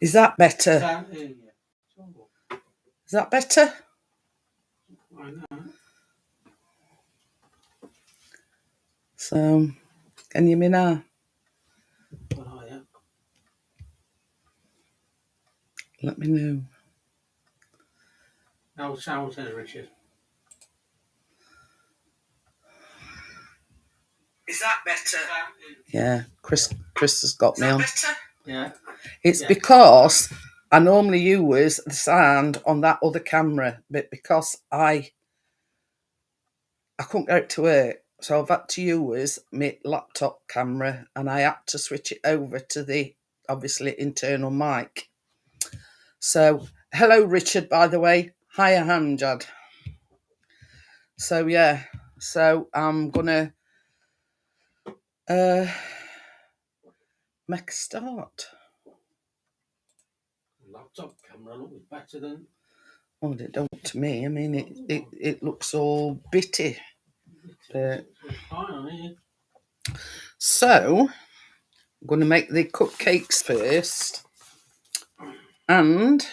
Is that better? Is that better? So, can you hear me now? Let me know. How sounds there, Richard? Is that better? Yeah, Chris has got me on. Better? Yeah. It's because I normally use the sound on that other camera, but because I couldn't get it to work, so I've had to use my laptop camera, and I had to switch it over to the obviously internal mic. So, hello Richard, by the way. Hiya Hamjad. So yeah, so I'm gonna make a start. Laptop camera looks better than. Well, it don't to me. I mean, it looks all bitty. So, I'm going to make the cupcakes first. And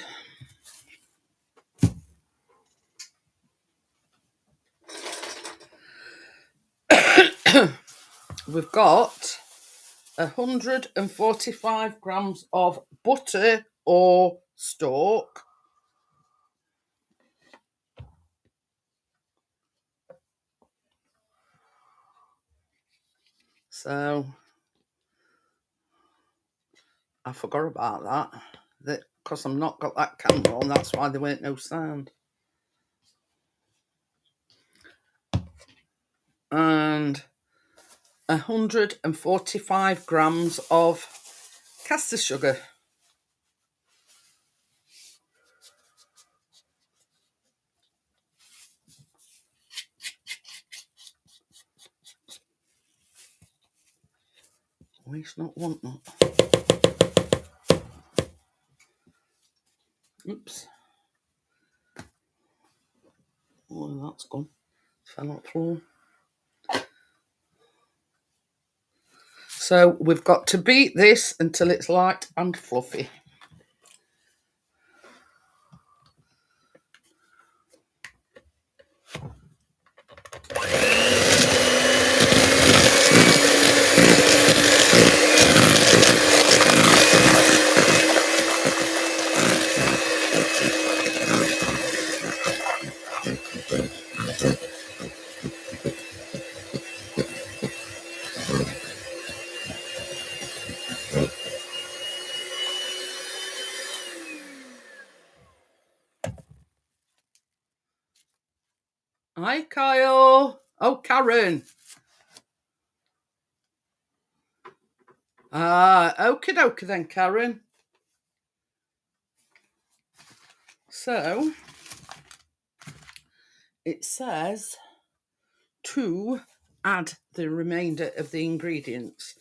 we've got 145 grams of butter or Stork. So I forgot about that because I've not got that camera on, that's why there weren't no sound. And 145 grams of caster sugar. Oh, it's not want that. Oops. Oh, that's gone. Fell on the floor. So we've got to beat this until it's light and fluffy. Hi, Kyle. Oh, Karen. Okie dokie then, Karen. So, it says to add the remainder of the ingredients.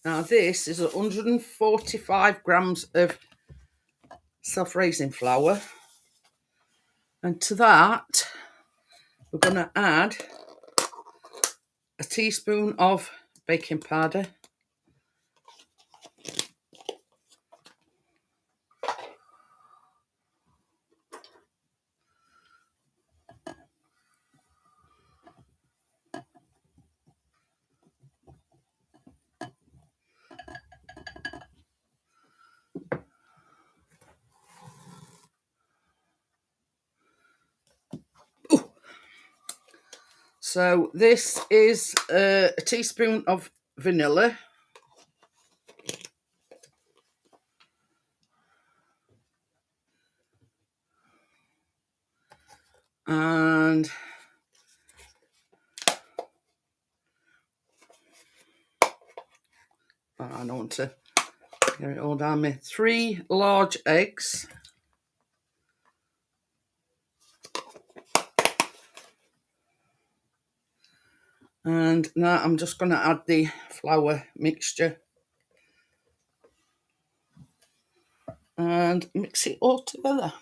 Now, this is 145 grams of self-raising flour. And to that, we're going to add a teaspoon of baking powder, so this is a teaspoon of vanilla, and I don't want to get it all down me. 3 large eggs. And now I'm just going to add the flour mixture and mix it all together.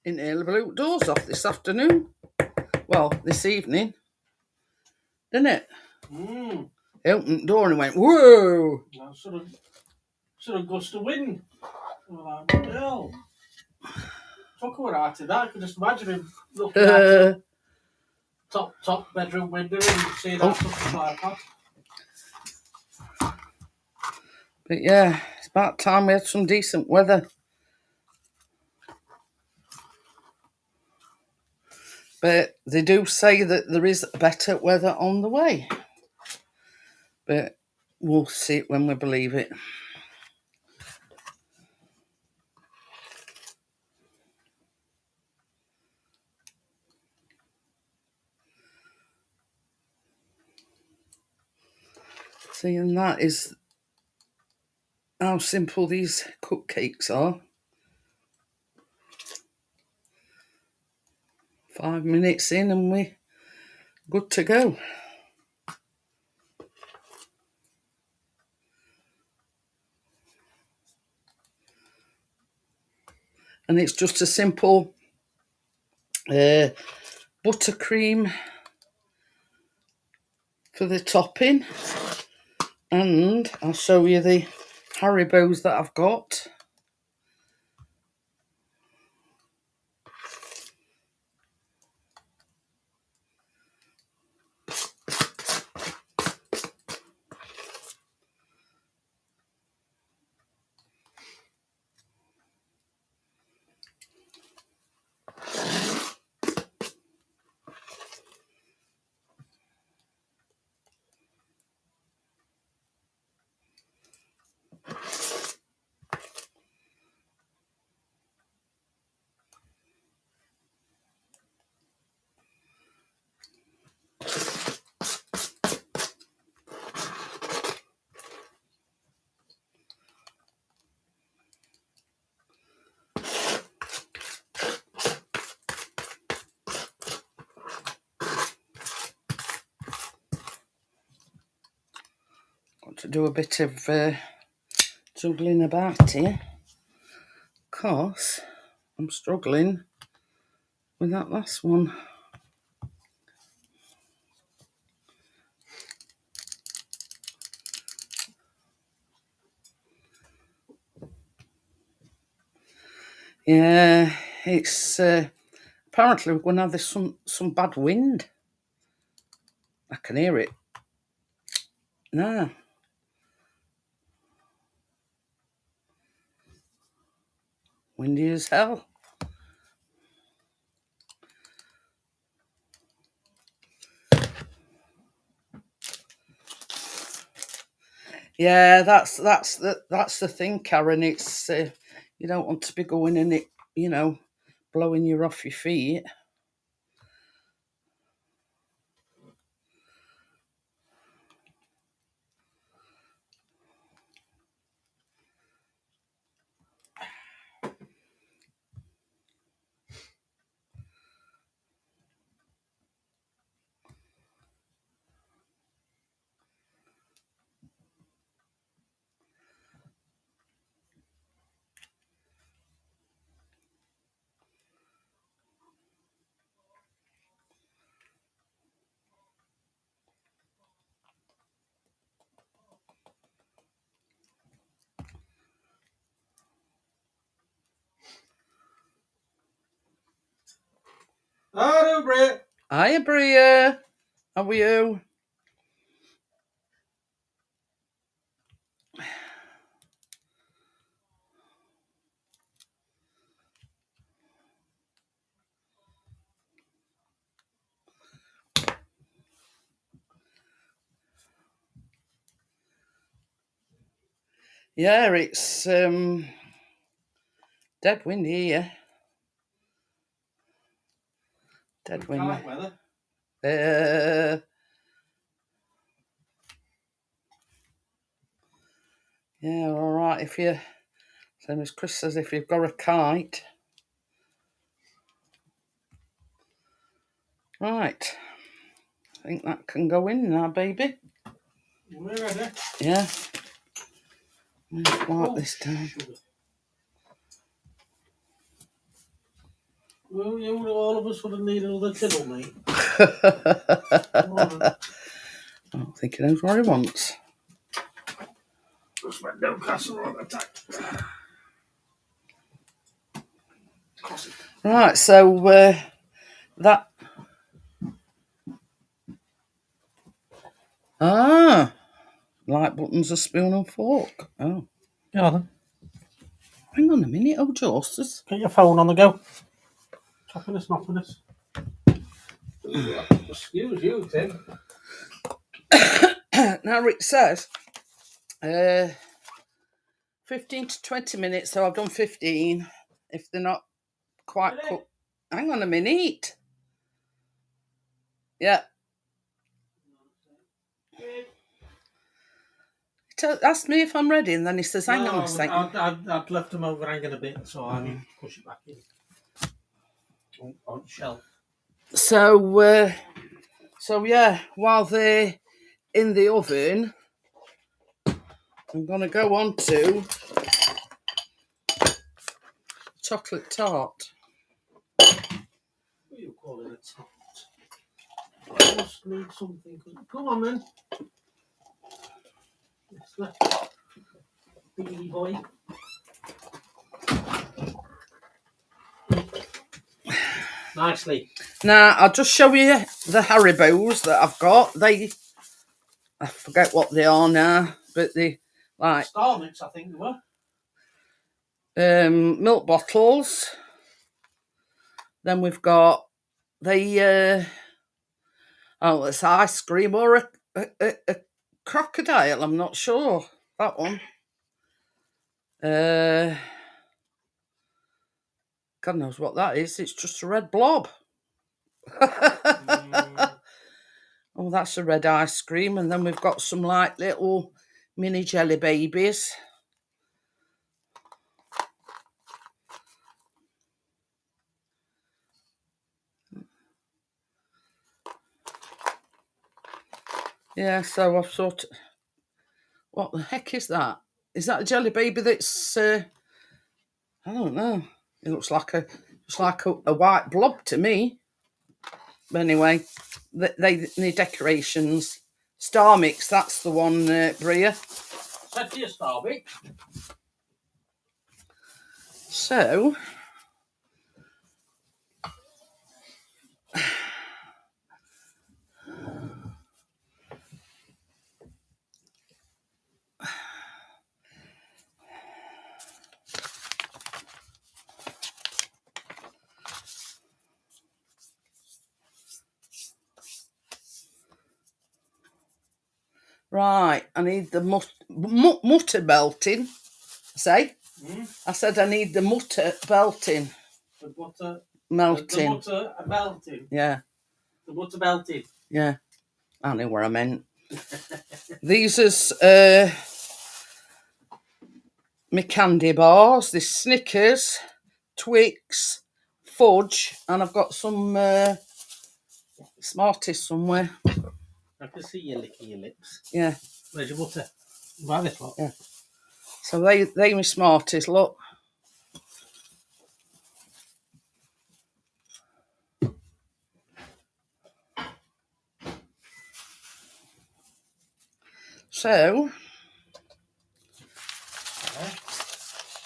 Inhaler blew doors off this afternoon. Well, this evening. Didn't it? Mm. He opened the door and went, whoa! That sort of gust of wind. Like, what the hell? Took her out of that. I could just imagine him looking out the top bedroom window and see that something like that. But yeah, it's about time we had some decent weather. But they do say that there is better weather on the way. But we'll see it when we believe it. See, and that is how simple these cupcakes are. 5 minutes in and we're good to go. And it's just a simple buttercream for the topping. And I'll show you the Haribos that I've got. Got to do a bit of juggling about here because I'm struggling with that last one. Yeah, it's apparently we're going to have this some bad wind. I can hear it. Nah. Windy as hell. Yeah, that's the thing, Karen. It's you don't want to be going in it, blowing you off your feet. Hello, Brit. Hiya, Bria. How are you? Yeah, it's dead windy here. Dead windy. Kite weather. Yeah, all right. If you, same as Chris says, if you've got a kite. Right. I think that can go in now, baby. We're ready. Yeah. Let's wipe this down. Sugar. Well, all of us would have needed another tiddle, mate. I don't think he knows what he wants. Just went down casserole attack. Right, so that. Like buttons, a spoon and fork. Oh. Yeah, then. Hang on a minute, oh, Josters. Get your phone on the go. Chopping us, knopping us. Excuse you, Tim. Now, Rick says 15 to 20 minutes, so I've done 15. If they're not quite cooked. Hang on a minute. Yeah. Ask me if I'm ready, and then he says, hang on a second. I'd left them overhanging a bit, so I need to push it back in. On shelf. So yeah, while they're in the oven, I'm going to go on to chocolate tart. What are you calling it? Tart? I must need something. Come on, then. It's the biggie boy. Nicely. Now, I'll just show you the Haribos that I've got. I forget what they are now, but they like Starmix, I think they were. Milk bottles. Then we've got the it's ice cream or a crocodile. I'm not sure that one. God knows what that is. It's just a red blob. Oh, that's a red ice cream. And then we've got some like little mini jelly babies. Yeah, so I've sort of... What the heck is that? Is that a jelly baby that's... I don't know. It looks like a white blob to me. But anyway, they need decorations. Star Mix, that's the one, Bria. Set to your Starmix. So... Right, I need the mutter belting. I said I need the mutter belting. The butter Melting. The butter melting. Yeah. The butter melting. Yeah. I knew where I meant. These is my candy bars. There's Snickers, Twix, fudge, and I've got some Smarties somewhere. I can see you licking your lips. Yeah. Where's your butter? Buy this lot. Yeah. So they my Smarties, look. So,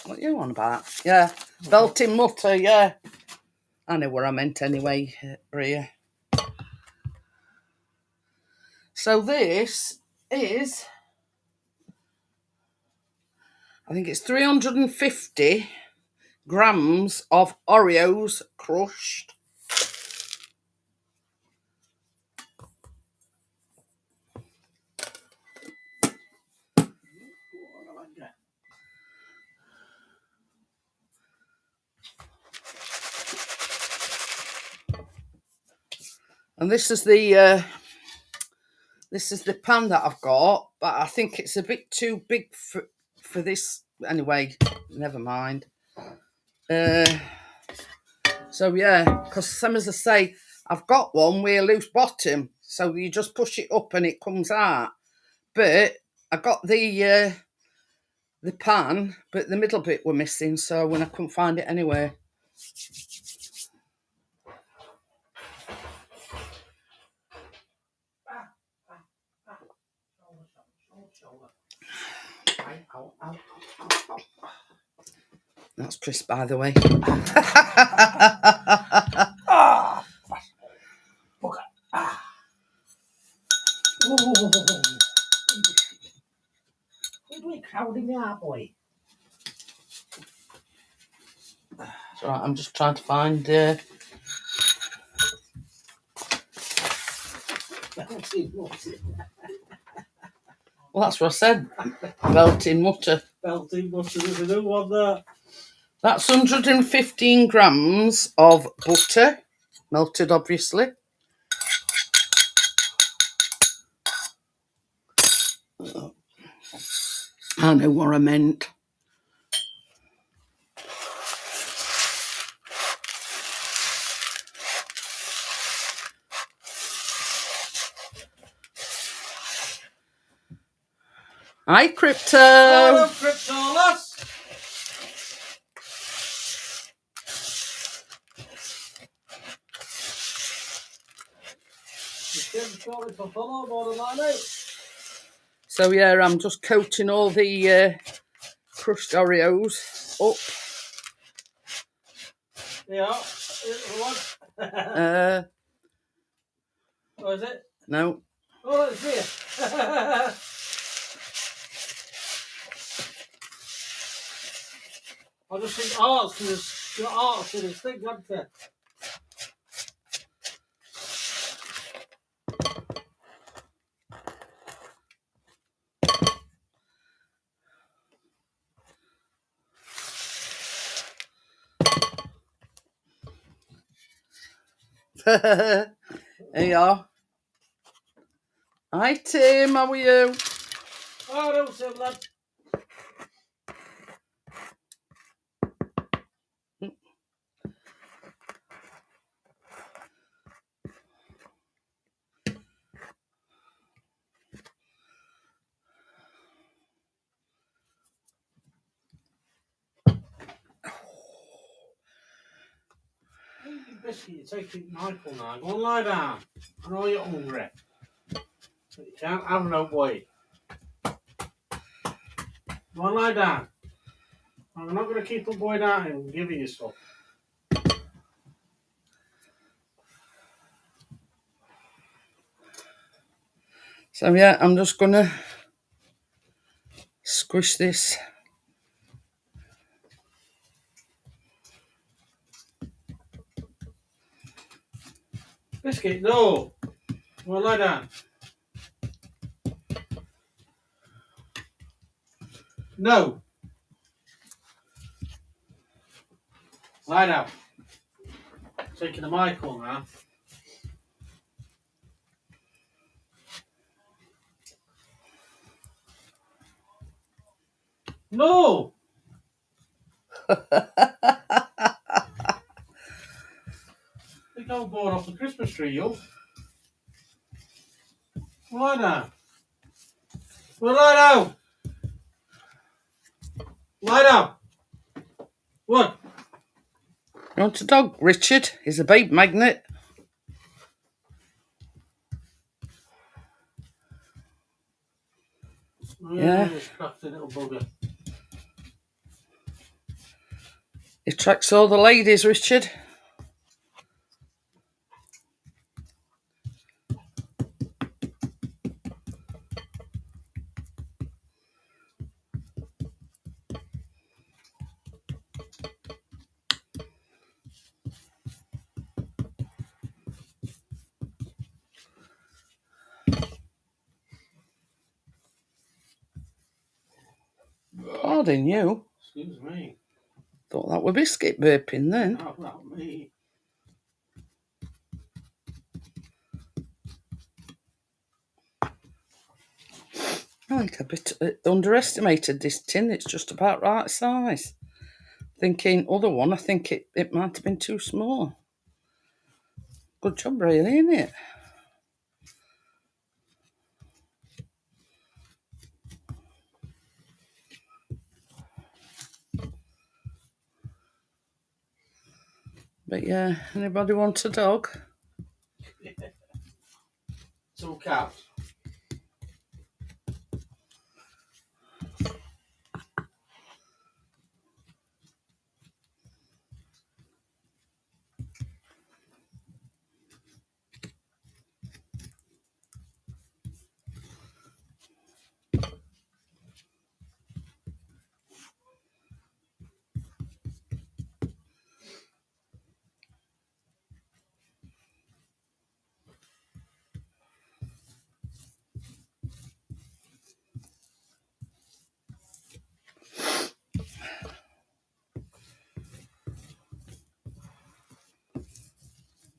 what are you on about? Yeah, belting mutter, yeah. I know what I meant anyway, Bria. So this is, I think it's 350 grams of Oreos crushed. And this is the pan that I've got, but I think it's a bit too big for this. Anyway, never mind. So yeah, because some as I say, I've got one with a loose bottom, so you just push it up and it comes out. But I got the pan, but the middle bit were missing, so when I couldn't find it anywhere. That's Chris, by the way. Crowding out, boy. It's all right, I'm just trying to find. Well, that's what I said. Belting butter. Belting butter, there's a new one there. That's 115 grams of butter, melted obviously. I know what I meant. Hi, Crypto. Hello, Crypto lass. So yeah, I'm just coating all the crushed Oreos up. Yeah, What? What is it? No. Oh, it's here. I just think arts because your arts in his thing, haven't you? There you are. Hi Tim, how are you? Oh, no, Sim, lad. Biscuit, you're taking Michael now. Go and lie down. I know you're hungry. But you can't have no boy. Go and lie down. I'm not going to keep a boy down and giving you stuff. So yeah, I'm just gonna squish this. Biscuit, no. Go and lie down. No. Lie down. Taking a Michael now. No. I think I was born off the Christmas tree, yo. Lie down. Well, lie down. Lie down. What? You want a dog, Richard? He's a babe magnet. Yeah. This crafty little bugger. He attracts all the ladies, Richard. Pardon you. Excuse me. Thought that were biscuit burping then. No, not me. I think a bit underestimated this tin. It's just about right size. Thinking other one, I think it might have been too small. Good job, really, isn't it? But yeah, anybody want a dog? 2 cats.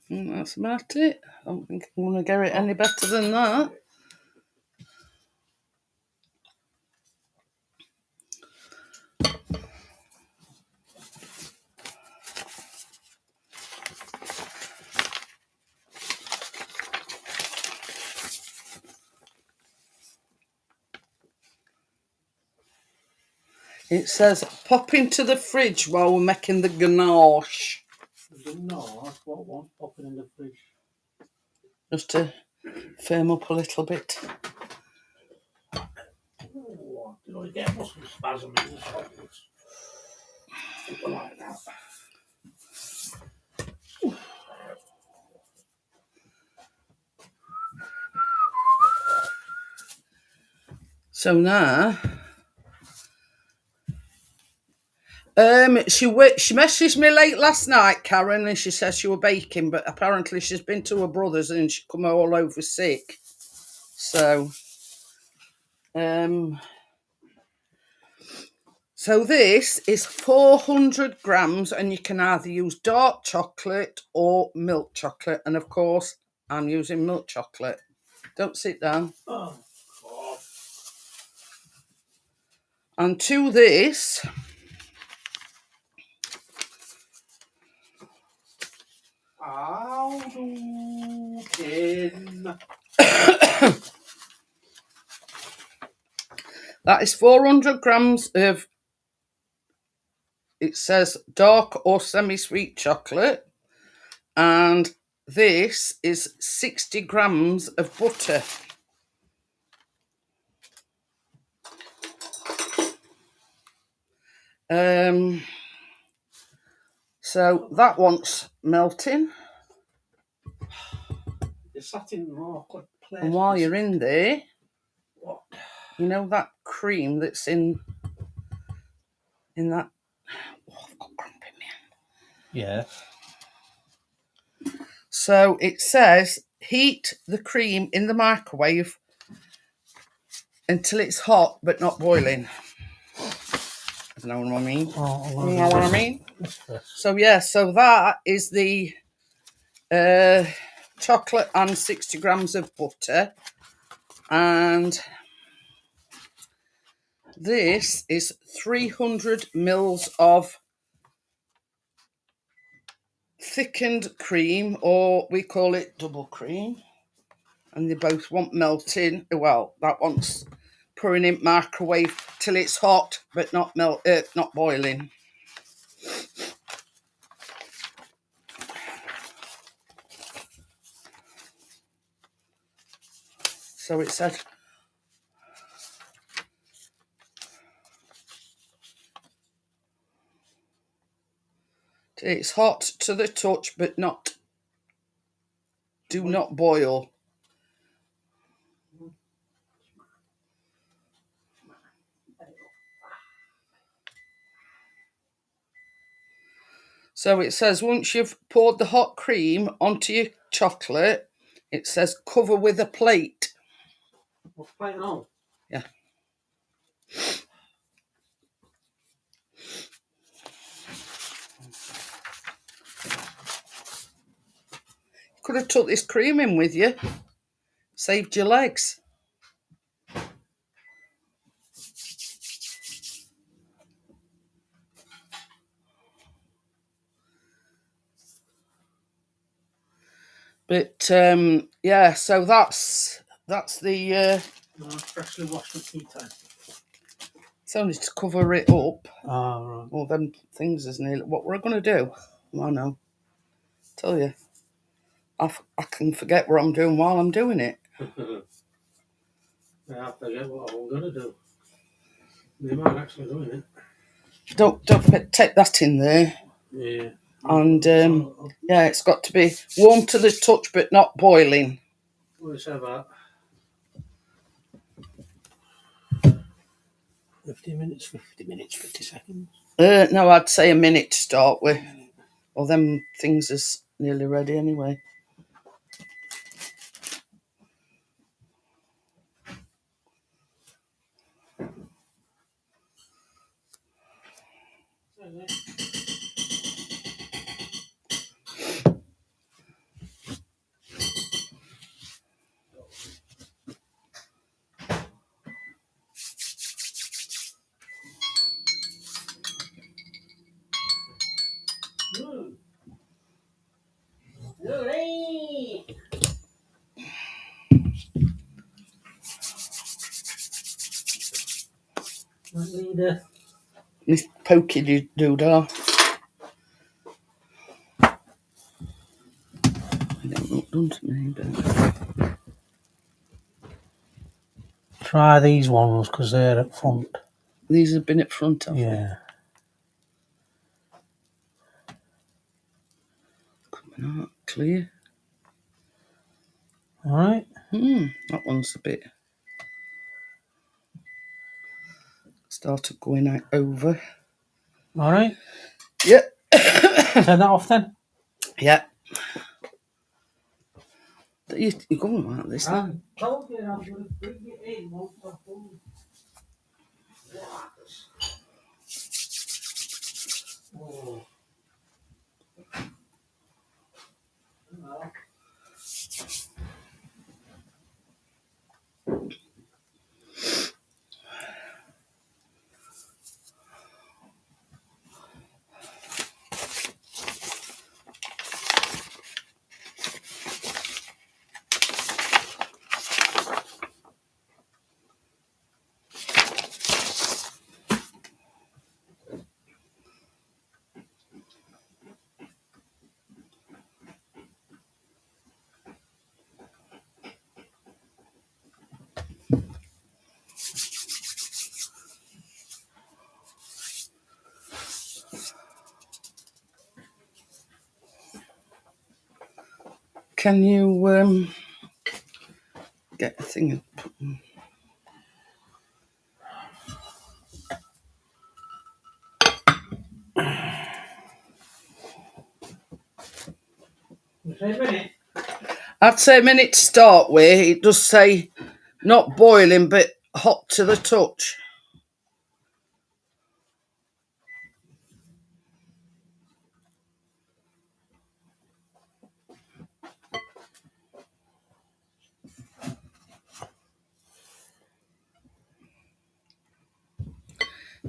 That's about it. I don't think I'm going to get it any better than that. It says, pop into the fridge while we're making the ganache. No, what one? Popping in the fridge. Just to firm up a little bit. Oh, did I get muscle spasm in the shoulders? Something like that. So now, she messaged me late last night, Karen, and she said she was baking, but apparently she's been to her brother's and she come all over sick. So, so this is 400 grams, and you can either use dark chocolate or milk chocolate. And of course, I'm using milk chocolate. Don't sit down. Oh, God. And to this, that is 400 grams of, it says dark or semi-sweet chocolate. And this is 60 grams of butter. So that wants melting. You sat in an awkward place. And while you're in there, what? You know that cream that's in that. Oh, I've got cramp in my hand. Yeah. So it says heat the cream in the microwave until it's hot but not boiling. You know what I mean? Oh, you know what I mean? So yeah, so that is the chocolate and 60 grams of butter, and this is 300 mils of thickened cream, or we call it double cream, and they both want melting. Well, that wants pouring in microwave till it's hot but not not boiling. So it said it's hot to the touch but do not boil. So it says once you've poured the hot cream onto your chocolate, it says cover with a plate. What's plate and all? Yeah. Could have took this cream in with you. Saved your legs. But yeah, so that's the. No, freshly washed up tea time. It's only to cover it up. Ah, right. All them things is nearly. What we're going to do? I know. Tell you, I can forget what I'm doing while I'm doing it. I forget what I'm going to do. They might actually doing it. Don't forget, take that in there. Yeah. And yeah, it's got to be warm to the touch, but not boiling. What do you say about 50 minutes, 50 seconds? No, I'd say a minute to start with. Well, them things is nearly ready anyway. Miss Pokey Doodle. I don't look done to me, but Try these ones because they're at front. these have been at front of Yeah. Coming out clear. Alright. That one's a bit started going out over. Alright. Yeah. Turn that off then. Yeah. You're going like this now. I told you I'm going to bring it in once I've done. Oh. No. Can you get a thing? I'd say a minute to start with. It does say not boiling, but hot to the touch.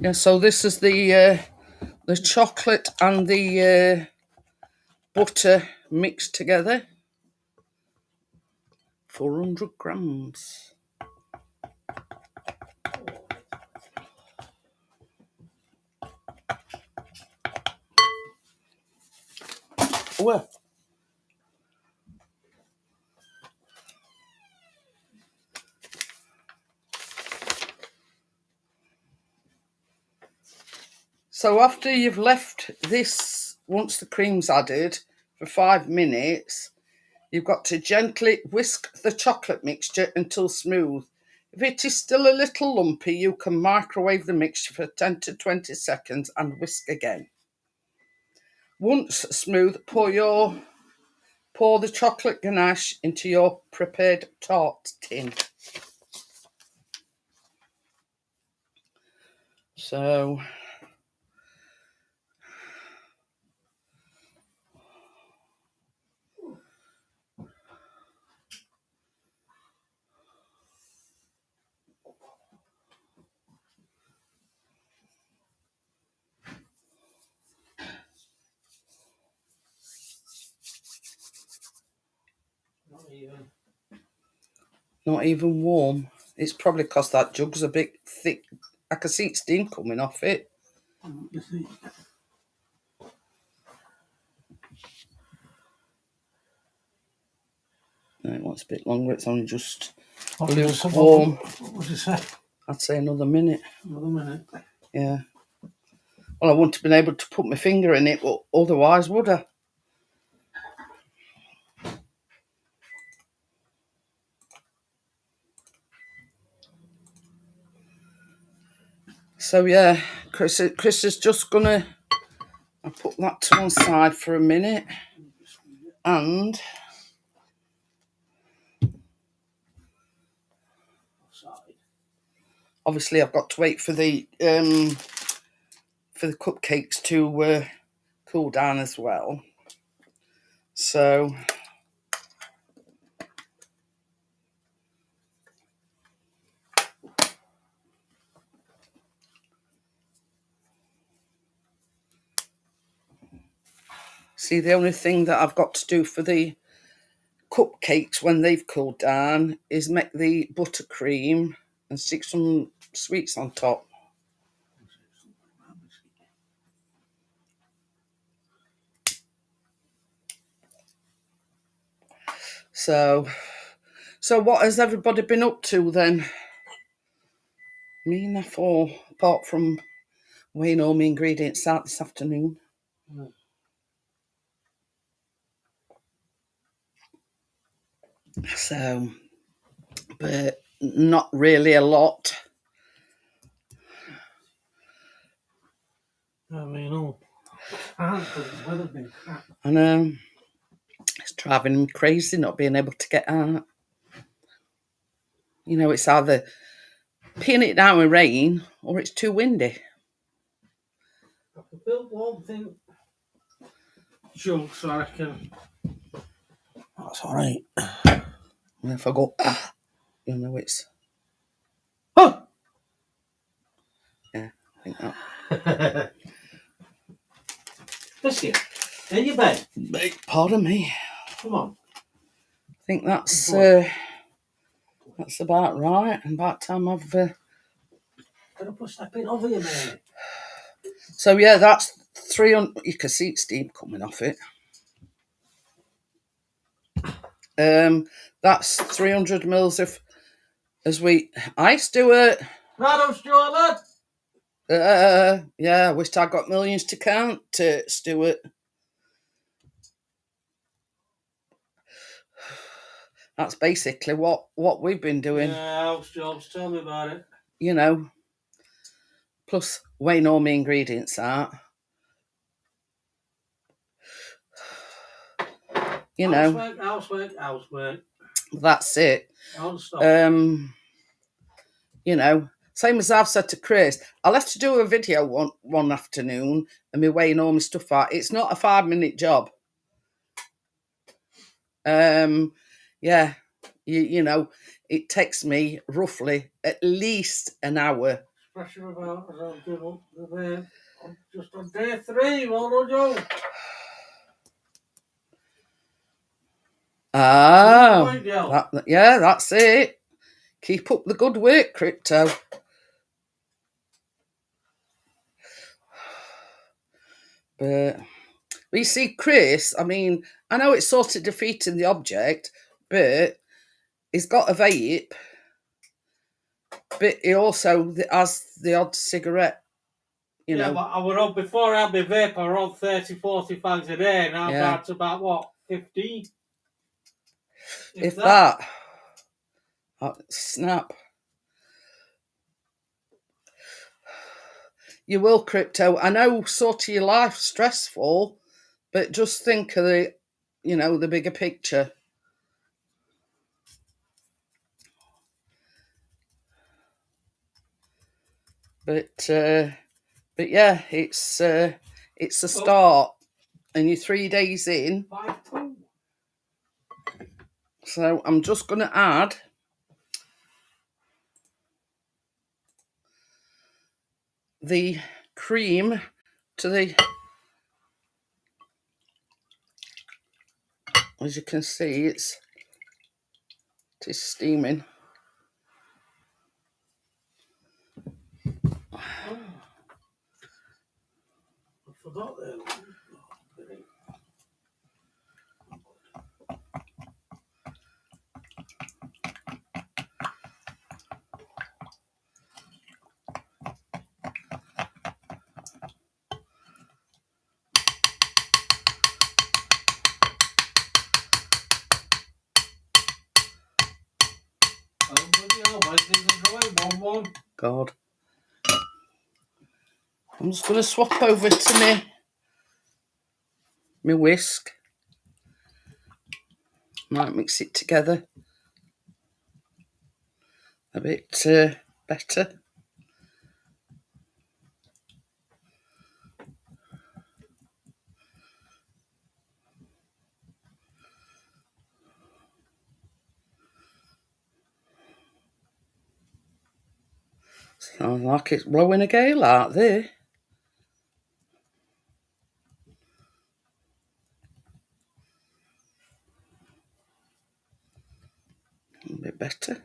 Yeah, so this is the chocolate and the butter mixed together. 400 grams. Well, so after you've left this, once the cream's added, for 5 minutes, you've got to gently whisk the chocolate mixture until smooth. If it is still a little lumpy, you can microwave the mixture for 10 to 20 seconds and whisk again. Once smooth, pour the chocolate ganache into your prepared tart tin. So Not even warm. It's probably because that jug's a bit thick. I can see steam coming off it. You see. No, it wants a bit longer. It's only just What would lukewarm. What would you say? I'd say another minute. Another minute. Yeah. Well, I wouldn't have been able to put my finger in it, but otherwise, would I? So yeah, Chris is just gonna. I'll put that to one side for a minute, and obviously I've got to wait for the cupcakes to cool down as well. So see, the only thing that I've got to do for the cupcakes when they've cooled down is make the buttercream and stick some sweets on top. So what has everybody been up to then? Me and F4, apart from weighing all my ingredients out this afternoon. So, but not really a lot. I mean, I know. It's driving me crazy not being able to get out. You know, it's either peeing it down with rain or it's too windy. I can feel one thing. Chunks, I reckon. That's all right. And if I go, you know, it's. Oh! Yeah, I think that. Biscuit, in your bed. Pardon me. Come on. I think that's about right. And about time I've. Better put stepping over you, mate. So yeah, that's 300. You can see steam coming off it. That's 300 mils of sweet ice, Stuart. Right, Stuart, lad. Yeah, I wish I got millions to count, Stuart. That's basically what we've been doing. Yeah, house jobs. Tell me about it. You know, plus weighing all my ingredients out. You know, housework. That's it. Non-stop. You know, same as I've said to Chris, I'll have to do a video one afternoon and me weighing all my stuff out. It's not a 5-minute job. Yeah, you know, it takes me roughly at least an hour. Pressure about as I'll give up the just on day 3, well done, Joe. Yeah, that's it. Keep up the good work, Crypto. But you see, Chris, I mean, I know it's sort of defeating the object, but he's got a vape, but he also has the odd cigarette, you know. But I were on, before I had my vape, I were on 30, 40 fags a day, now I'm down to about, what, 15? If that. Snap. You will, Crypto. I know sort of your life's stressful, but just think of the, you know, the bigger picture. But yeah, it's a start, and you're 3 days in. So I'm just going to add the cream to the, as you can see, it is steaming. got there. God. I'm just going to swap over to my whisk. Might mix it together a bit better. Sounds like it's blowing a gale out there. A bit better.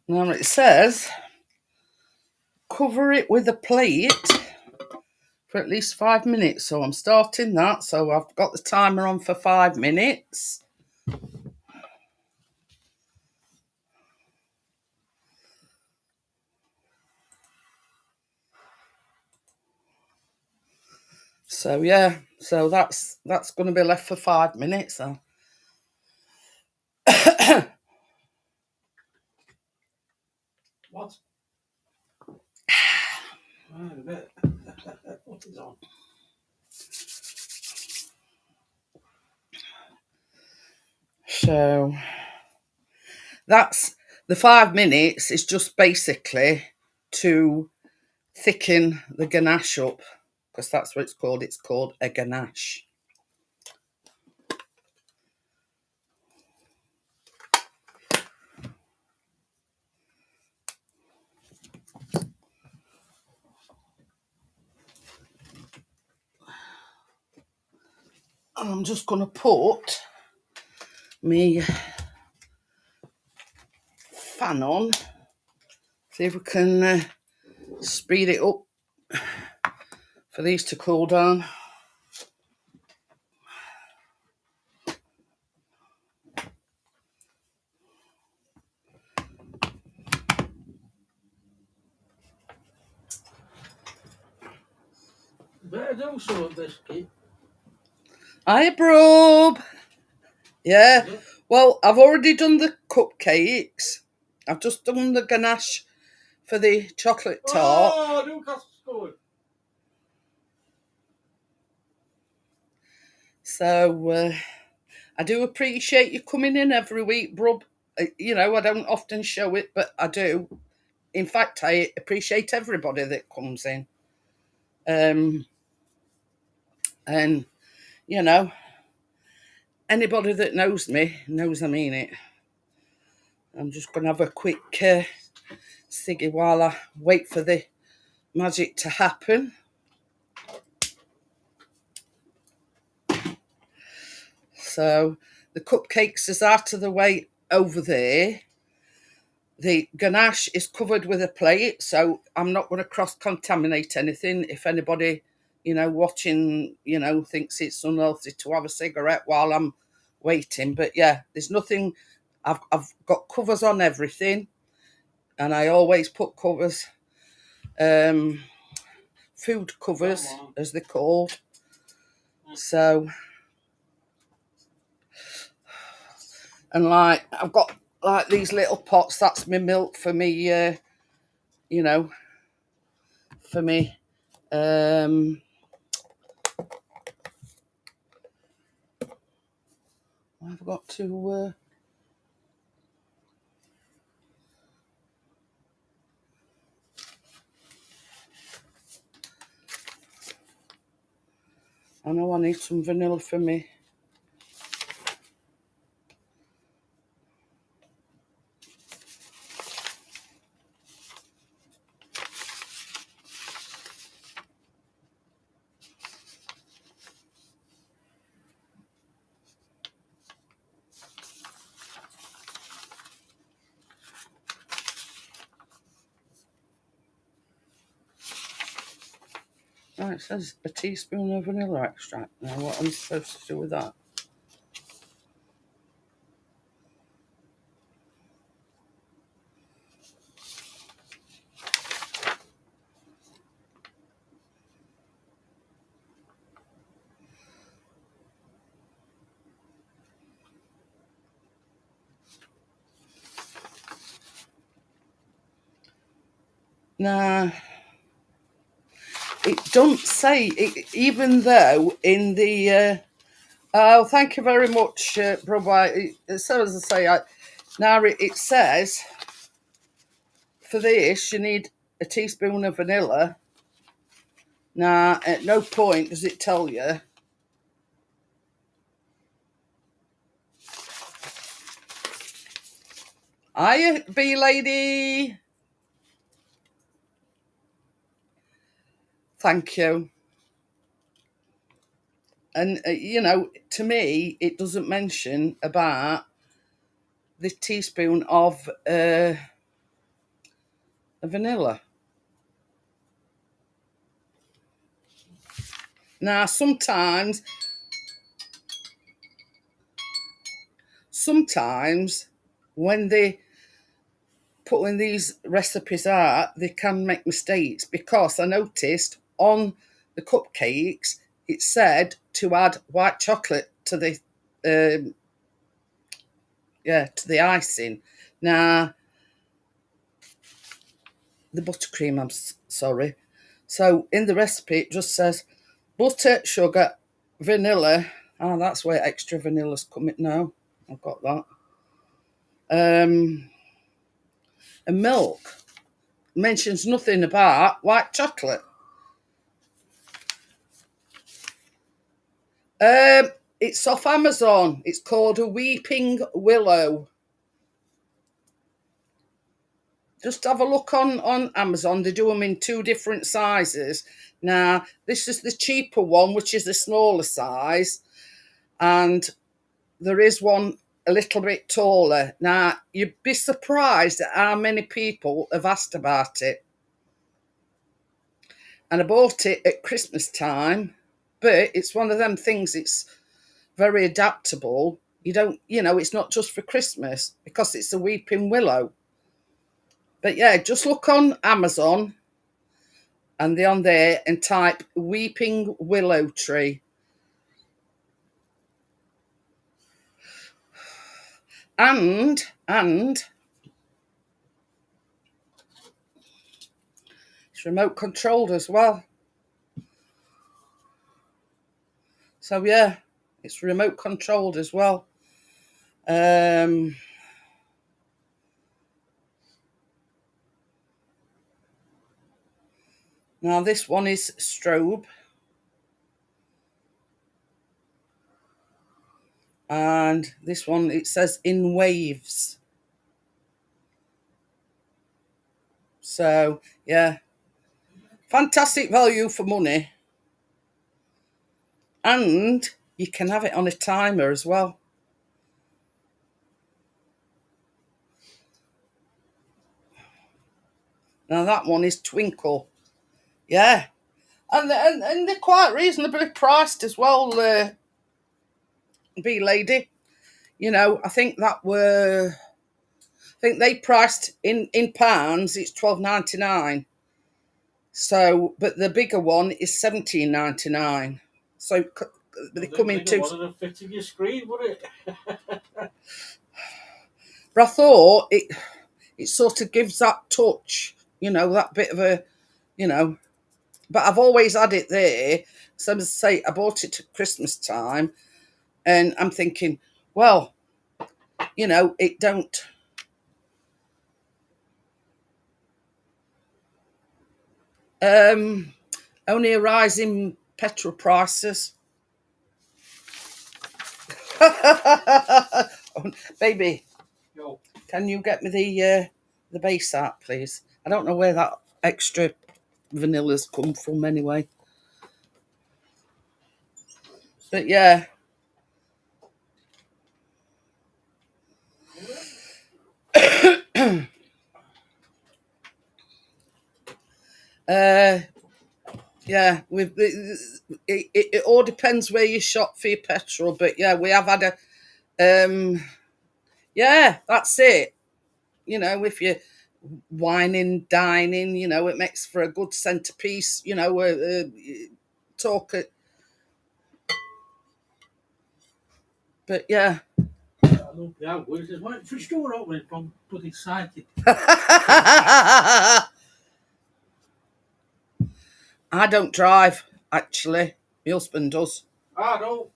Now it says cover it with a plate for at least 5 minutes. So I'm starting that. So I've got the timer on for 5 minutes. So yeah, so that's going to be left for 5 minutes. So. What? Right, a bit. What is on? So that's the 5 minutes is just basically to thicken the ganache up, because that's what it's called. It's called a ganache. I'm just going to put me fan on, see if we can speed it up for these to cool down. Better do some of this, kid. Hi, Brub. Yeah. Well, I've already done the cupcakes. I've just done the ganache for the chocolate tart. Oh, Newcastle's good. So I do appreciate you coming in every week, Brub. You know, I don't often show it, but I do. In fact, I appreciate everybody that comes in. And, you know, anybody that knows me knows I mean it. I'm just going to have a quick ciggy while I wait for the magic to happen. So the cupcakes is out of the way over there. The ganache is covered with a plate, so I'm not going to cross-contaminate anything. If anybody, you know, watching, you know, thinks it's unhealthy to have a cigarette while I'm waiting. But yeah, there's nothing. I've got covers on everything, and I always put covers, food covers, as they're called. So, and like I've got like these little pots. That's my milk for me. You know, for me. I've got to. I know I need some vanilla for me. Oh, it says a teaspoon of vanilla extract. Now, what am I supposed to do with that? Nah, it don't say it, even though in the. Oh, thank you very much, Brother. So as I say, now it says for this you need a teaspoon of vanilla. Now, at no point does it tell you. Hiya, bee lady. Thank you. And, to me, it doesn't mention about the teaspoon of vanilla. Now, sometimes when they putting these recipes out, they can make mistakes, because I noticed on the cupcakes it said to add white chocolate to the to the icing. Now the buttercream, I'm sorry. So in the recipe it just says butter, sugar, vanilla. Oh, that's where extra vanilla's coming now. I've got that. And milk. Mentions nothing about white chocolate. It's off Amazon. It's called a Weeping Willow. Just have a look on Amazon. They do them in 2 different sizes. Now, this is the cheaper one, which is the smaller size. And there is one a little bit taller. Now, you'd be surprised at how many people have asked about it. And I bought it at Christmas time. But it's one of them things, it's very adaptable. You don't, it's not just for Christmas, because it's a weeping willow. But yeah, just look on Amazon and they're on there and type weeping willow tree. And it's remote controlled as well. So yeah, it's remote controlled as well. Now this one is strobe. And this one, it says in waves. So yeah, fantastic value for money. And you can have it on a timer as well. Now that one is Twinkle. Yeah. And they're quite reasonably priced as well, bee lady. I think they priced in pounds, it's £12.99. So, but the bigger one is £17.99. So they come in 2. One would fit in your screen, would it? But I thought it sort of gives that touch, that bit of a, But I've always had it there. So as I say, I bought it at Christmas time, and I'm thinking, well, it don't. Only a rise in petrol prices. Baby, Yo. Can you get me the base out, please? I don't know where that extra vanilla's come from anyway. But yeah. yeah, it all depends where you shop for your petrol, but yeah, we have had yeah, that's it. You know, if you're whining, dining, you know, it makes for a good centerpiece. You know, talk it, but yeah. Yeah, well, there's one fridge door open from bloody excited. I don't drive, actually. My husband does. Ah, no.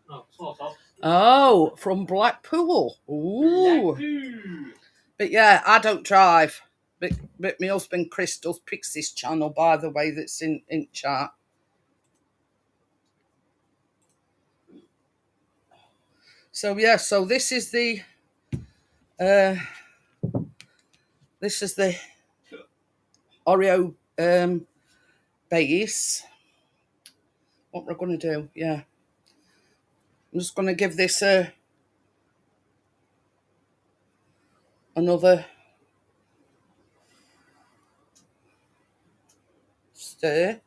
No, sort of. Oh, from Blackpool. Ooh. Blackpool. But yeah, I don't drive. But my husband Chris does Pixie's channel, by the way, that's in chat. So yeah, so this is the Oreo base. What we're gonna do, yeah. I'm just gonna give this another stir.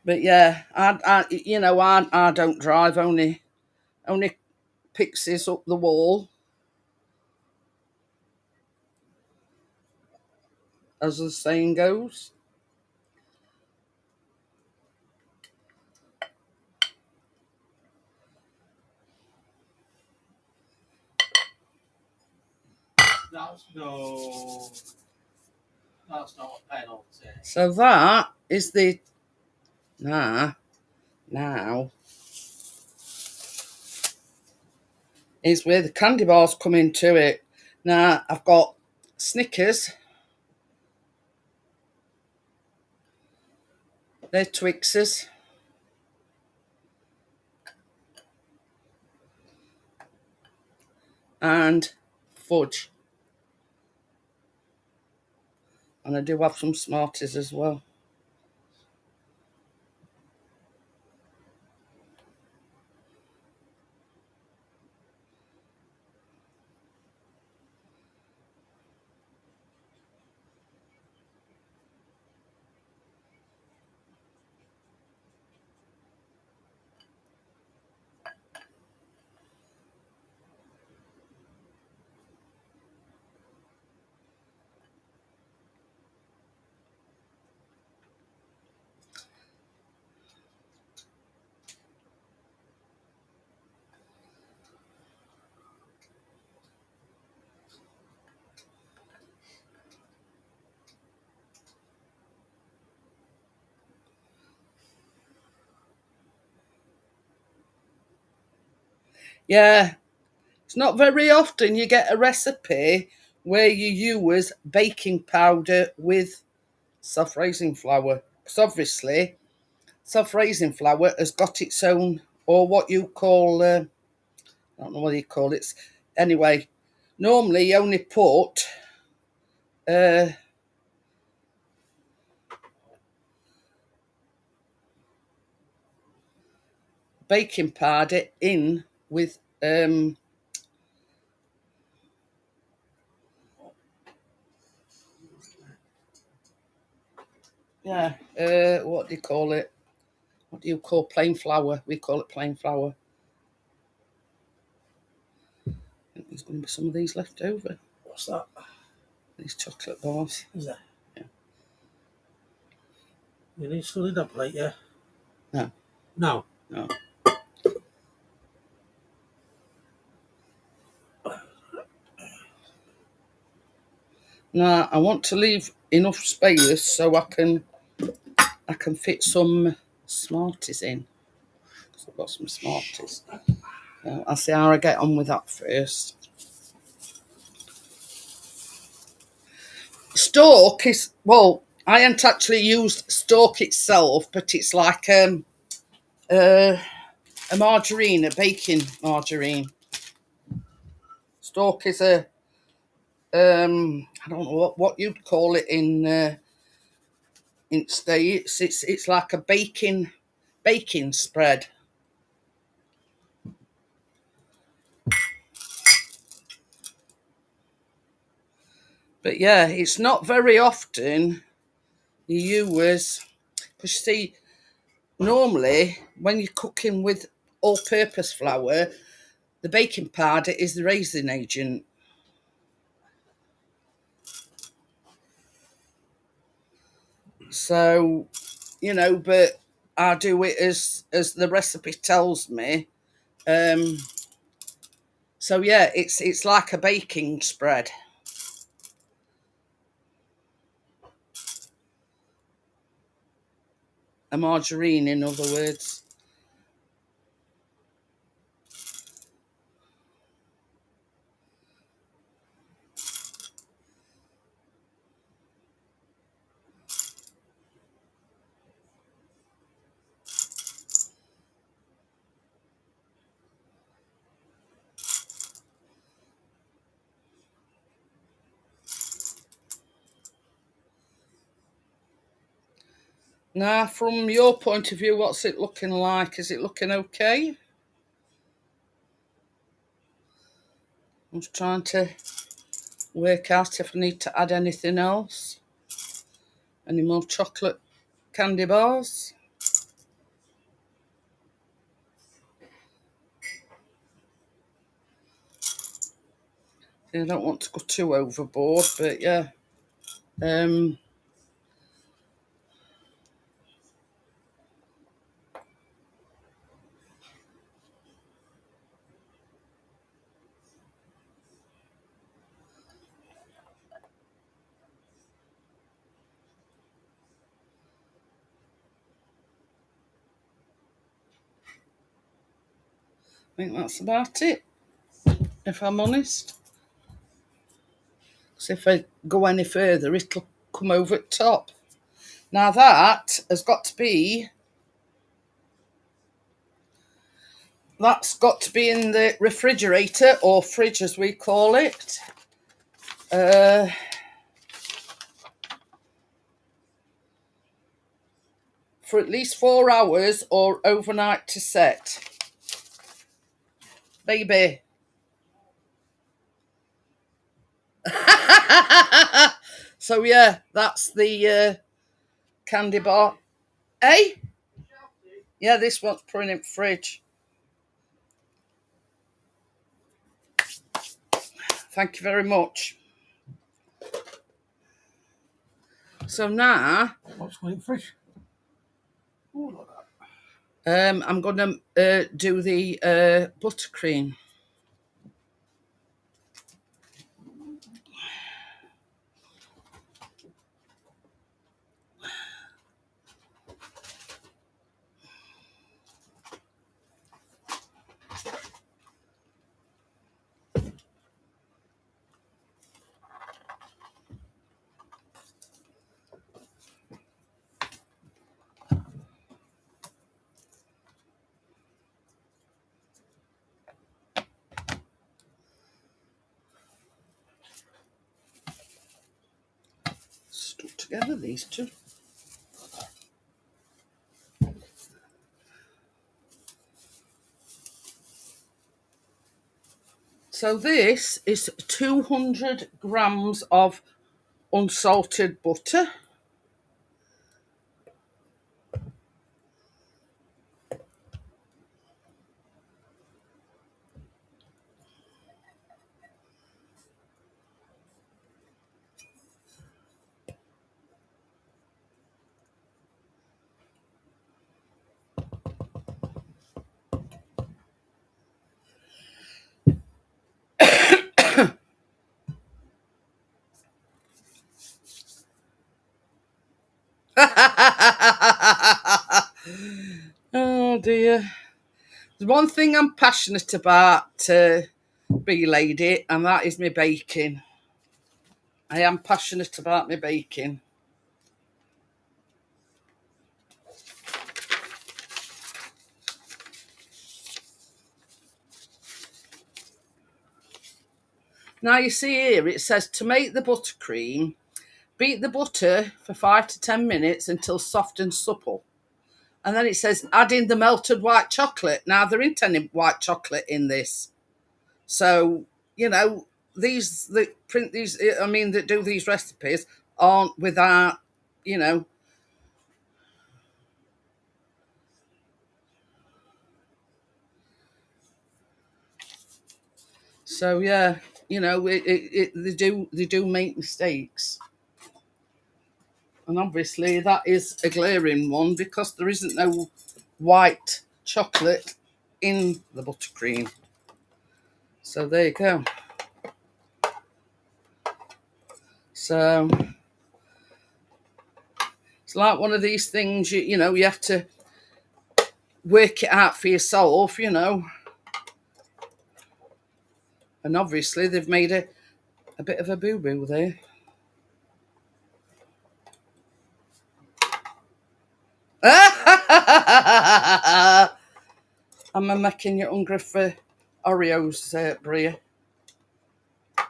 But yeah, I don't drive, only Pixies up the wall, as the saying goes. That's no. That's not a penalty. So that is the now is where the candy bars come into it. Now I've got Snickers, they're Twixes, and fudge. And I do have some Smarties as well. Yeah, it's not very often you get a recipe where you use baking powder with soft raisin flour. Because obviously, soft raisin flour has got its own, or what you call, I don't know what you call it. Anyway, normally you only put uh, baking powder in with yeah, what do you call it? What do you call plain flour? We call it plain flour. I think there's going to be some of these left over. What's that? These chocolate bars. Is there? Yeah. You need to fill it up, like, yeah? No. No. No. Now I want to leave enough space so I can fit some Smarties in. So I've got some Smarties. So I'll see how I get on with that first. Stork is, well, I haven't actually used Stork itself, but it's like a margarine, a baking margarine. Stork is a I don't know what you'd call it in States. It's like a baking spread. But yeah, it's not very often you use, because you see, normally when you're cooking with all-purpose flour, the baking powder is the raising agent. So, you know, but I do it as the recipe tells me. So yeah, it's like a baking spread. A margarine, in other words. Now, from your point of view, what's it looking like? Is it looking okay? I'm just trying to work out if I need to add anything else. Any more chocolate candy bars? I don't want to go too overboard, but yeah. I think that's about it, if I'm honest. Because if I go any further, it'll come over the top. Now that has got to be, that's got to be in the refrigerator, or fridge as we call it. For at least 4 hours or overnight to set. Baby. So yeah, that's the candy bar. Eh? Yeah, this one's put in the fridge. Thank you very much. So now, What's going in the fridge? Oh, look at that. I'm going to do the buttercream. Stuck together, these two. So this is 200 grams of unsalted butter. Oh dear. There's one thing I'm passionate about, bee lady, and that is my baking. I am passionate about my baking. Now you see here, it says to make the buttercream, beat the butter for 5 to 10 minutes until soft and supple. And then it says add in the melted white chocolate. Now there isn't any white chocolate in this. So, you know, these that print these, I mean, that do these recipes aren't without, you know. So yeah, you know, they do make mistakes, and obviously that is a glaring one because there isn't no white chocolate in the buttercream. So there you go. So it's like one of these things, you know, you have to work it out for yourself, you know. And obviously they've made a bit of a boo-boo there. Am I making you hungry for Oreos, Bria? I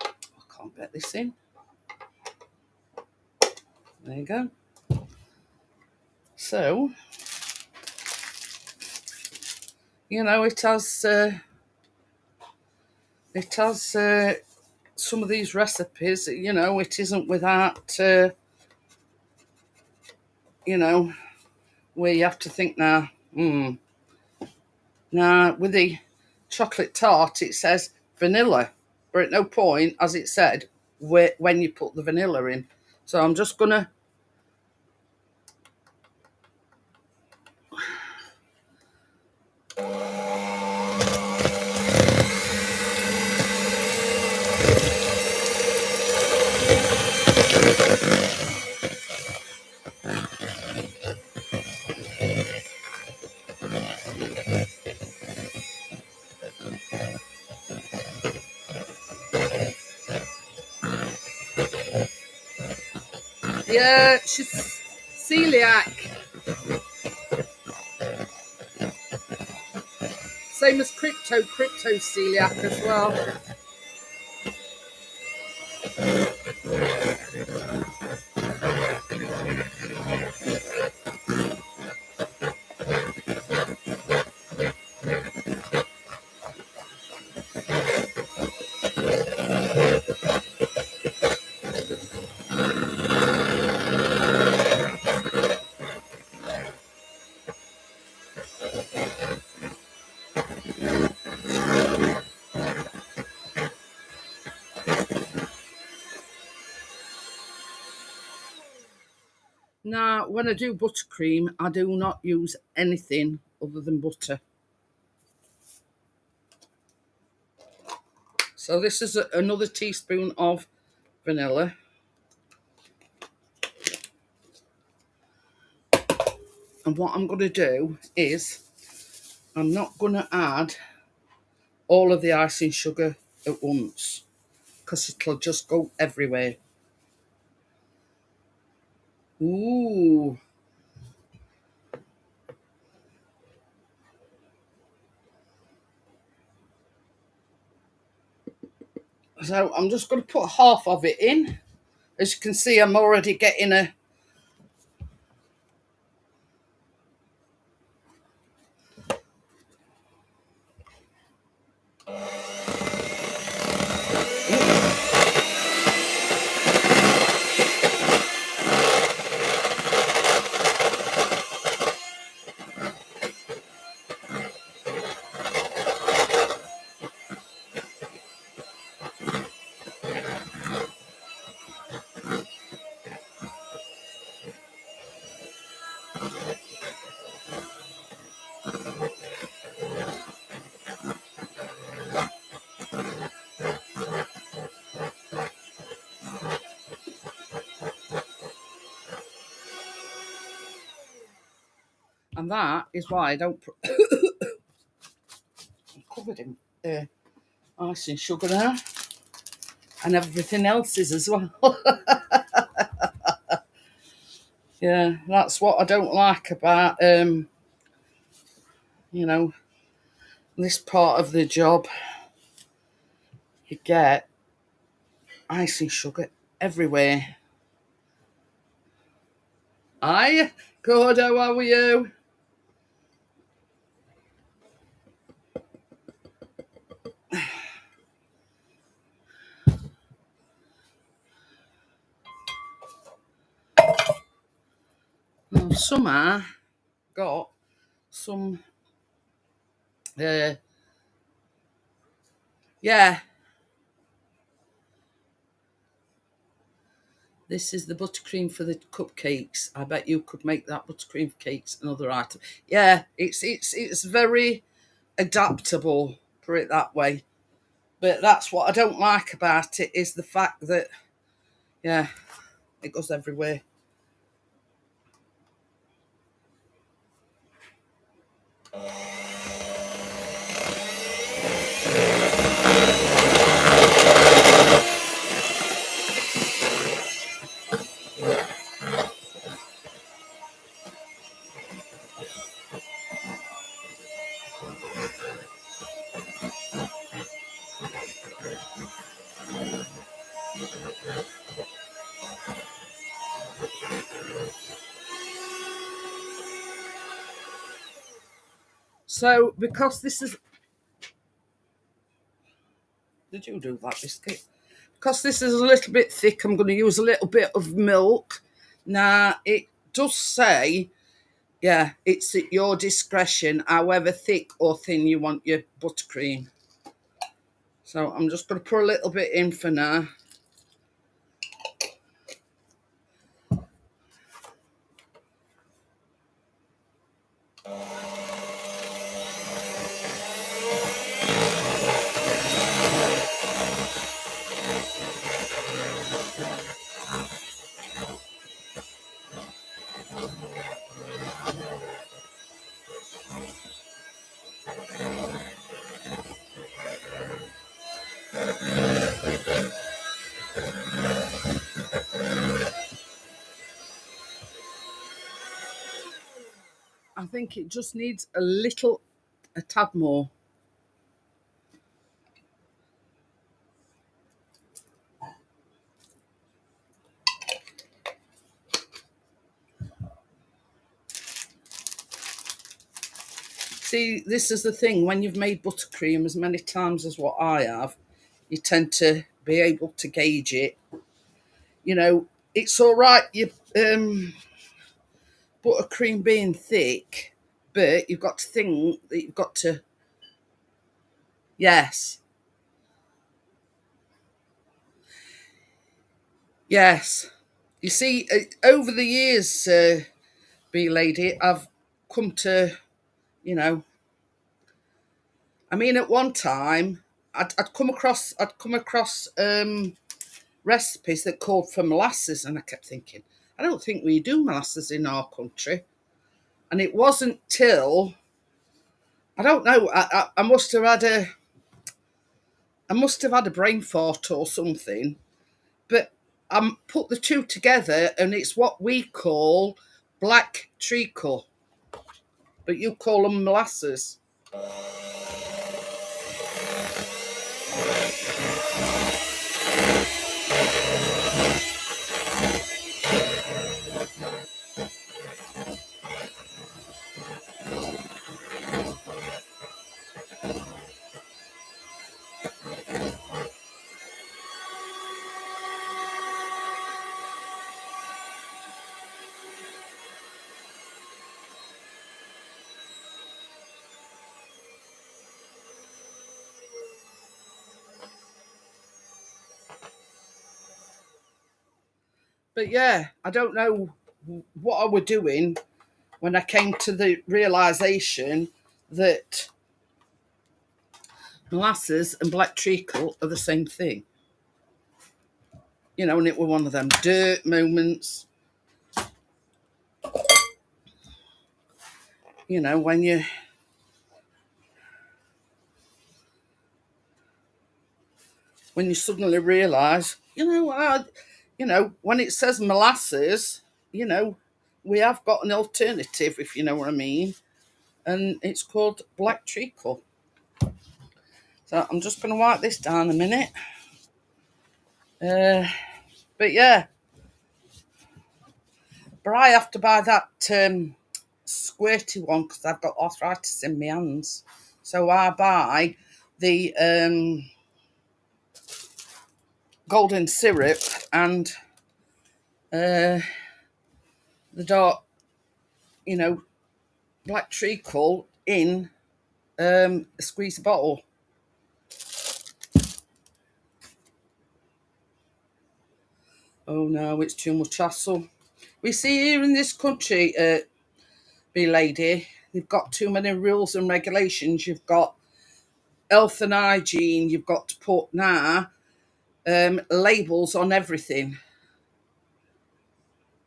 can't get this in. There you go. So, you know, it has some of these recipes, you know, it isn't without, you know, where you have to think now, Now, with the chocolate tart, it says vanilla, but at no point has it said when you put the vanilla in. So I'm just going to yeah, she's celiac. Same as crypto celiac as well. Now, when I do buttercream, I do not use anything other than butter. So this is another teaspoon of vanilla. And what I'm going to do is I'm not going to add all of the icing sugar at once because it'll just go everywhere. Ooh. So I'm just going to put half of it in. As you can see, I'm already getting a... And that is why I don't put... I'm covered in icing sugar now. And everything else is as well. Yeah, that's what I don't like about, you know, this part of the job. You get icing sugar everywhere. Hi, good, how are you? I've somehow got some, yeah, this is the buttercream for the cupcakes. I bet you could make that buttercream cakes another item. Yeah, it's very adaptable, put it that way. But that's what I don't like about it, is the fact that, yeah, it goes everywhere. So, because this is... Did you do that biscuit? Because this is a little bit thick, I'm going to use a little bit of milk. Now, it does say, yeah, it's at your discretion, however thick or thin you want your buttercream. So I'm just going to put a little bit in for now. I think it just needs a tad more. See, this is the thing, when you've made buttercream as many times as what I have, you tend to be able to gauge it. You know, it's all right, you buttercream being thick, but you've got to think that you've got to, yes, yes. You see, over the years, B lady, I've come to, you know, I mean, at one time, I'd come across recipes that called for molasses, and I kept thinking, I don't think we do molasses in our country. And it wasn't till, I don't know, I must have had a brain fart or something, but I put the two together, and it's what we call black treacle, but you call them molasses. But yeah, I don't know what I were doing when I came to the realisation that molasses and black treacle are the same thing. You know, and it were one of them dirt moments. You know, when you suddenly realise, when it says molasses, you know, we have got an alternative, if you know what I mean, and it's called black treacle. So I'm just going to wipe this down a minute. But yeah, but I have to buy that squirty one because I've got arthritis in my hands. So I buy the golden syrup and the dark you know, black treacle in a squeeze bottle. Oh no, it's too much hassle. We see here in this country, be lady, they've got too many rules and regulations. You've got health and hygiene. You've got to put now labels on everything.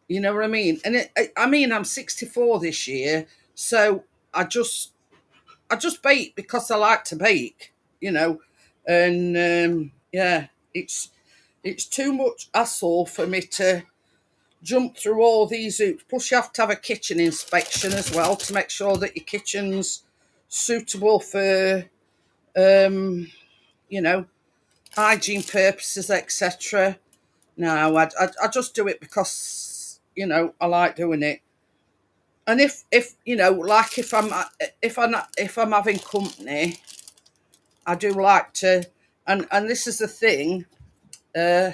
You know what I mean? And I mean, I'm 64 this year, so I just bake because I like to bake. You know, and yeah, it's too much hassle for me to jump through all these hoops. Plus, you have to have a kitchen inspection as well to make sure that your kitchen's suitable for, you know, hygiene purposes, etc. No, I just do it because, you know, I like doing it. And if you know, like if I'm having company, I do like to, and this is the thing, uh,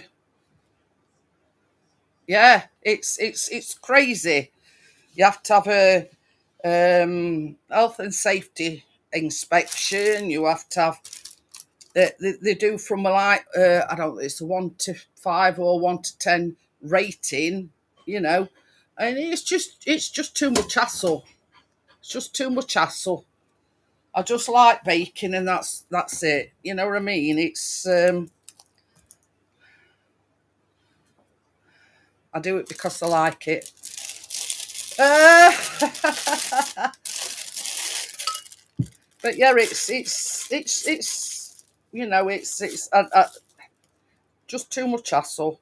yeah, it's crazy. You have to have a health and safety inspection. You have to have they do from like I don't know, it's a 1 to 5 or 1 to 10 rating, you know, and it's just too much hassle. It's just too much hassle. I just like baking, and that's it. You know what I mean? It's I do it because I like it. Uh, but yeah, it's you know, it's just too much hassle.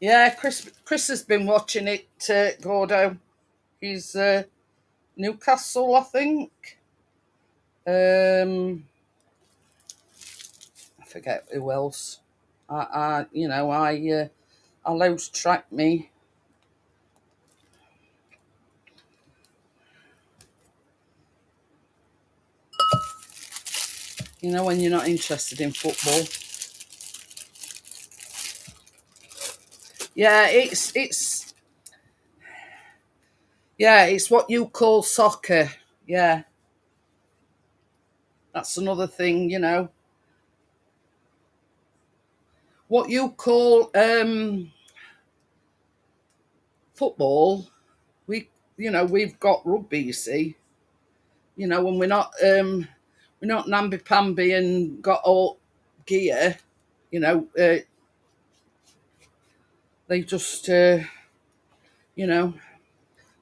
Yeah, Chris has been watching it. Gordo, he's Newcastle, I think. I forget who else. You know, I lose track me. You know, when you're not interested in football. Yeah, it's what you call soccer. Yeah, that's another thing. You know, what you call football. We, you know, we've got rugby. You see, you know, and we're not namby pamby and got all gear. You know, they just you know,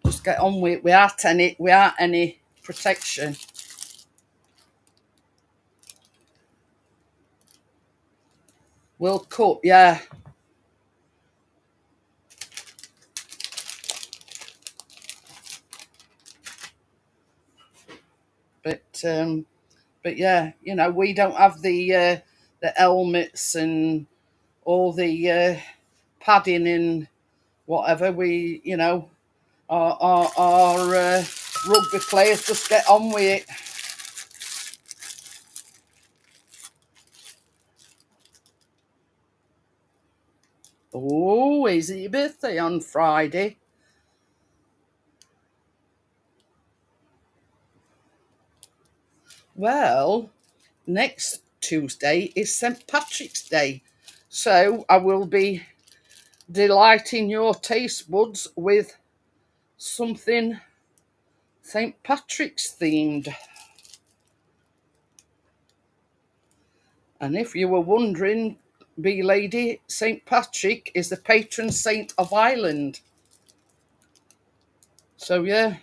just get on with it without any protection. World Cup, yeah. But yeah, you know, we don't have the helmets and all the padding and whatever. We, you know, our rugby players just get on with it. Oh, is it your birthday on Friday? Well, next Tuesday is St. Patrick's Day. So I will be delighting your taste buds with something St. Patrick's themed. And if you were wondering, bee lady, St. Patrick is the patron saint of Ireland. So yeah.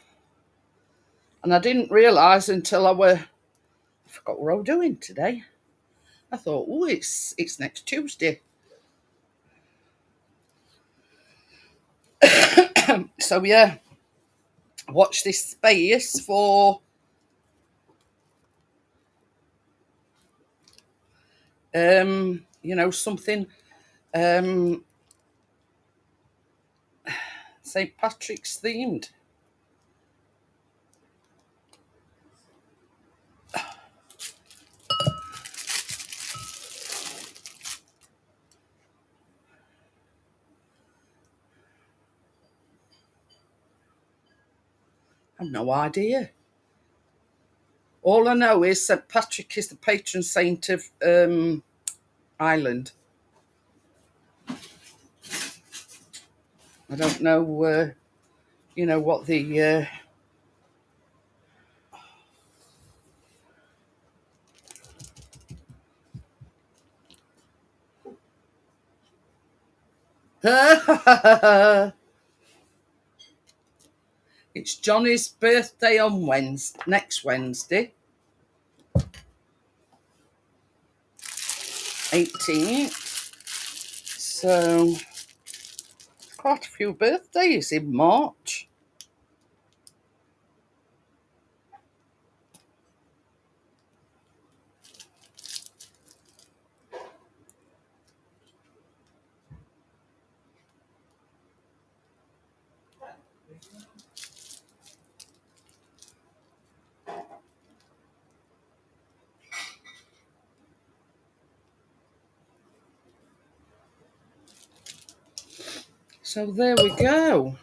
And I didn't realise until I forgot what I was doing today. I thought, oh, it's next Tuesday. So yeah, watch this space for you know, something St. Patrick's themed. I've no idea. All I know is St. Patrick is the patron saint of Ireland. I don't know, you know, what the... It's Johnny's birthday on Wednesday, next Wednesday, 18th. So, quite a few birthdays in March. So there we go.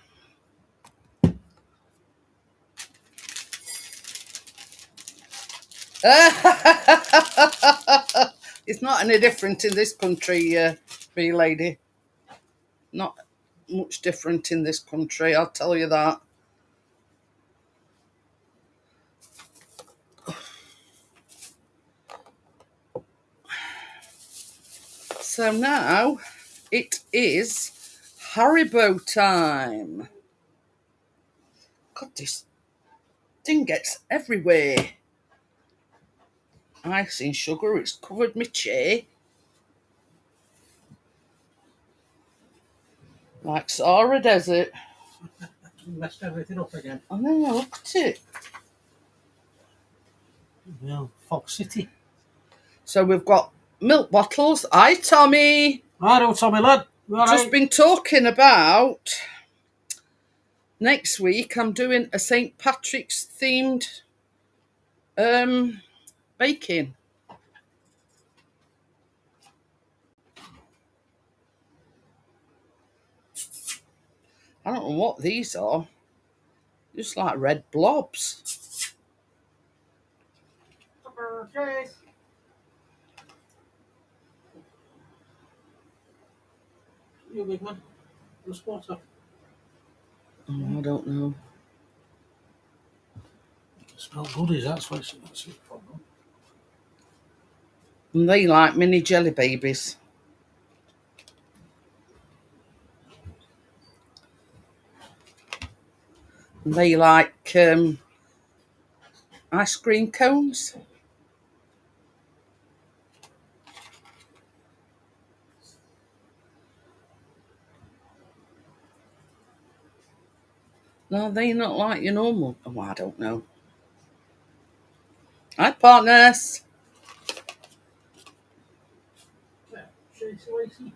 It's not any different in this country, bee lady. Not much different in this country, I'll tell you that. So now it is Haribo time. God, this thing gets everywhere. Icing sugar, it's covered my chair. Like Sahara Desert. Messed everything up again. I know, look at it. Well, Fox City. So we've got milk bottles. Hi, Tommy. Righto, Tommy lad. Just been talking about next week. I'm doing a St. Patrick's themed baking. I don't know what these are. Just like red blobs. You big man. The spotter. Oh, I don't know. Smell goodies, that's what's the problem. And they like mini jelly babies. And they like ice cream cones. No, they not like your normal. Oh, I don't know. Hi, partners. Yeah, Chase Lacey.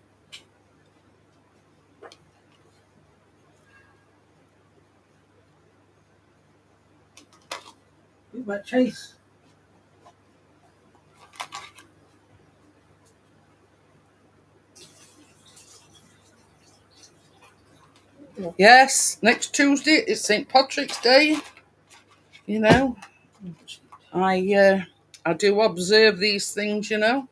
You bet Chase. Yes, next Tuesday is St. Patrick's Day. You know, I do observe these things, you know.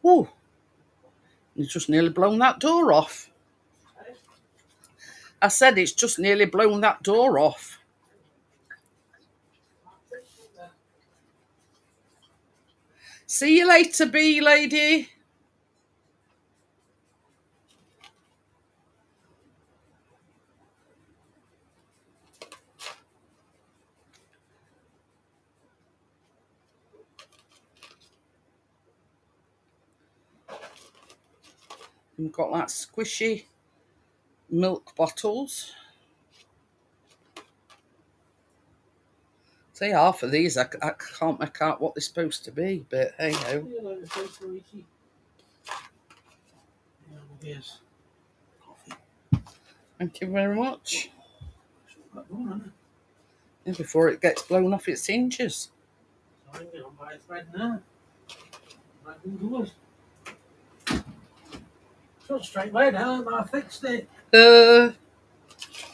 Oh, it's just nearly blown that door off. I said it's just nearly blown that door off. See you later, bee lady. We've got like squishy milk bottles. See, half of these I can't make out what they're supposed to be, but hey ho. Yeah, like I say, so easy. Yeah, well, here's coffee. Thank you very much. Got done, hasn't it? Yeah, before it gets blown off its hinges. So I'm going to buy a thread now. Right indoors. So straight away now, I fixed it.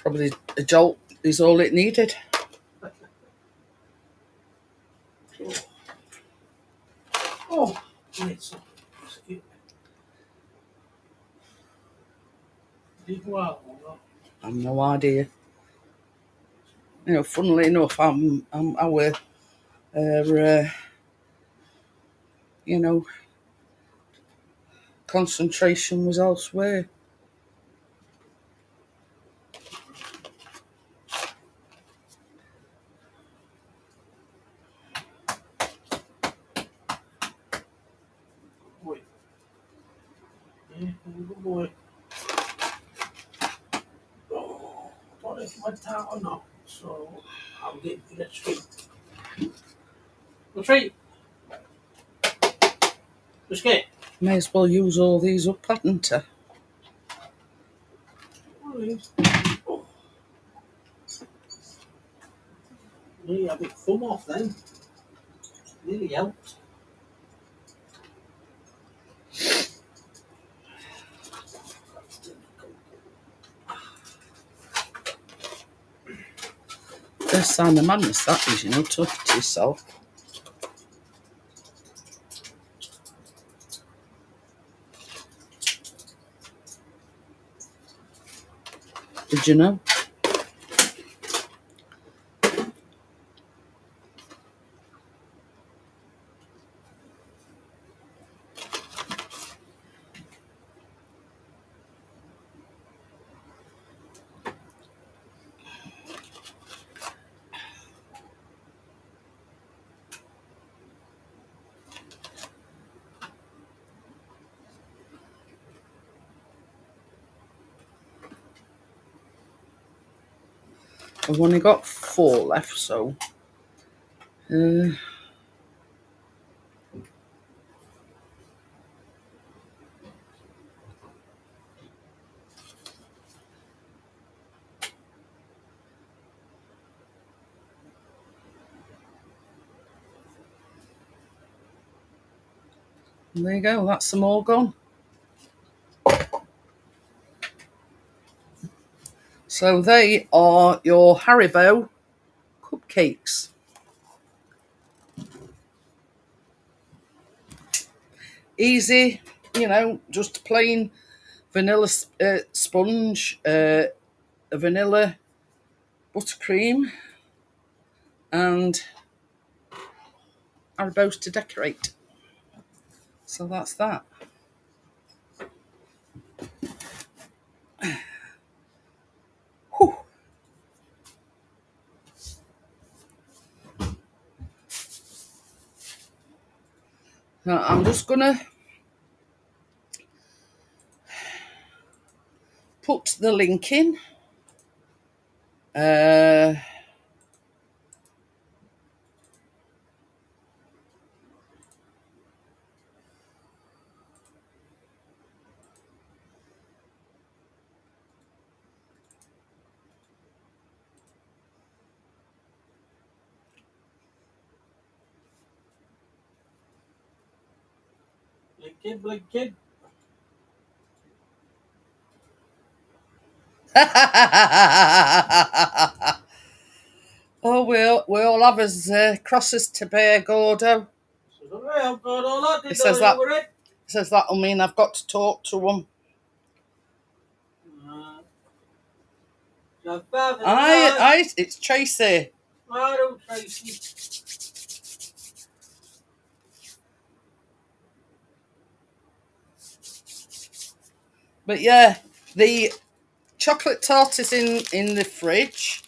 Probably a jolt is all it needed. Oh, it's cute. Did you go out or not? I've no idea. You know, funnily enough, our you know, concentration was elsewhere. Boy. Yeah, good boy. Oh, I don't know if you went out or not, so I'll give you a treat. A treat? Biscuit? May as well use all these up, hadn't I? Oh, nearly had it thumb off then. Nearly helped. First sign of madness, that is, you know, talk to yourself. Did you know? I've only got 4 left, so there you go, that's them all gone. So they are your Haribo cupcakes. Easy, you know, just plain vanilla sponge, a vanilla buttercream, and Haribos to decorate. So that's that. Whew. Now I'm just gonna put the link in. Blinking. Oh, we all have his crosses to bear, Gordo. He says that'll mean I've got to talk to him. It's Tracy. Hello, Tracy. But yeah, the chocolate tart is in the fridge,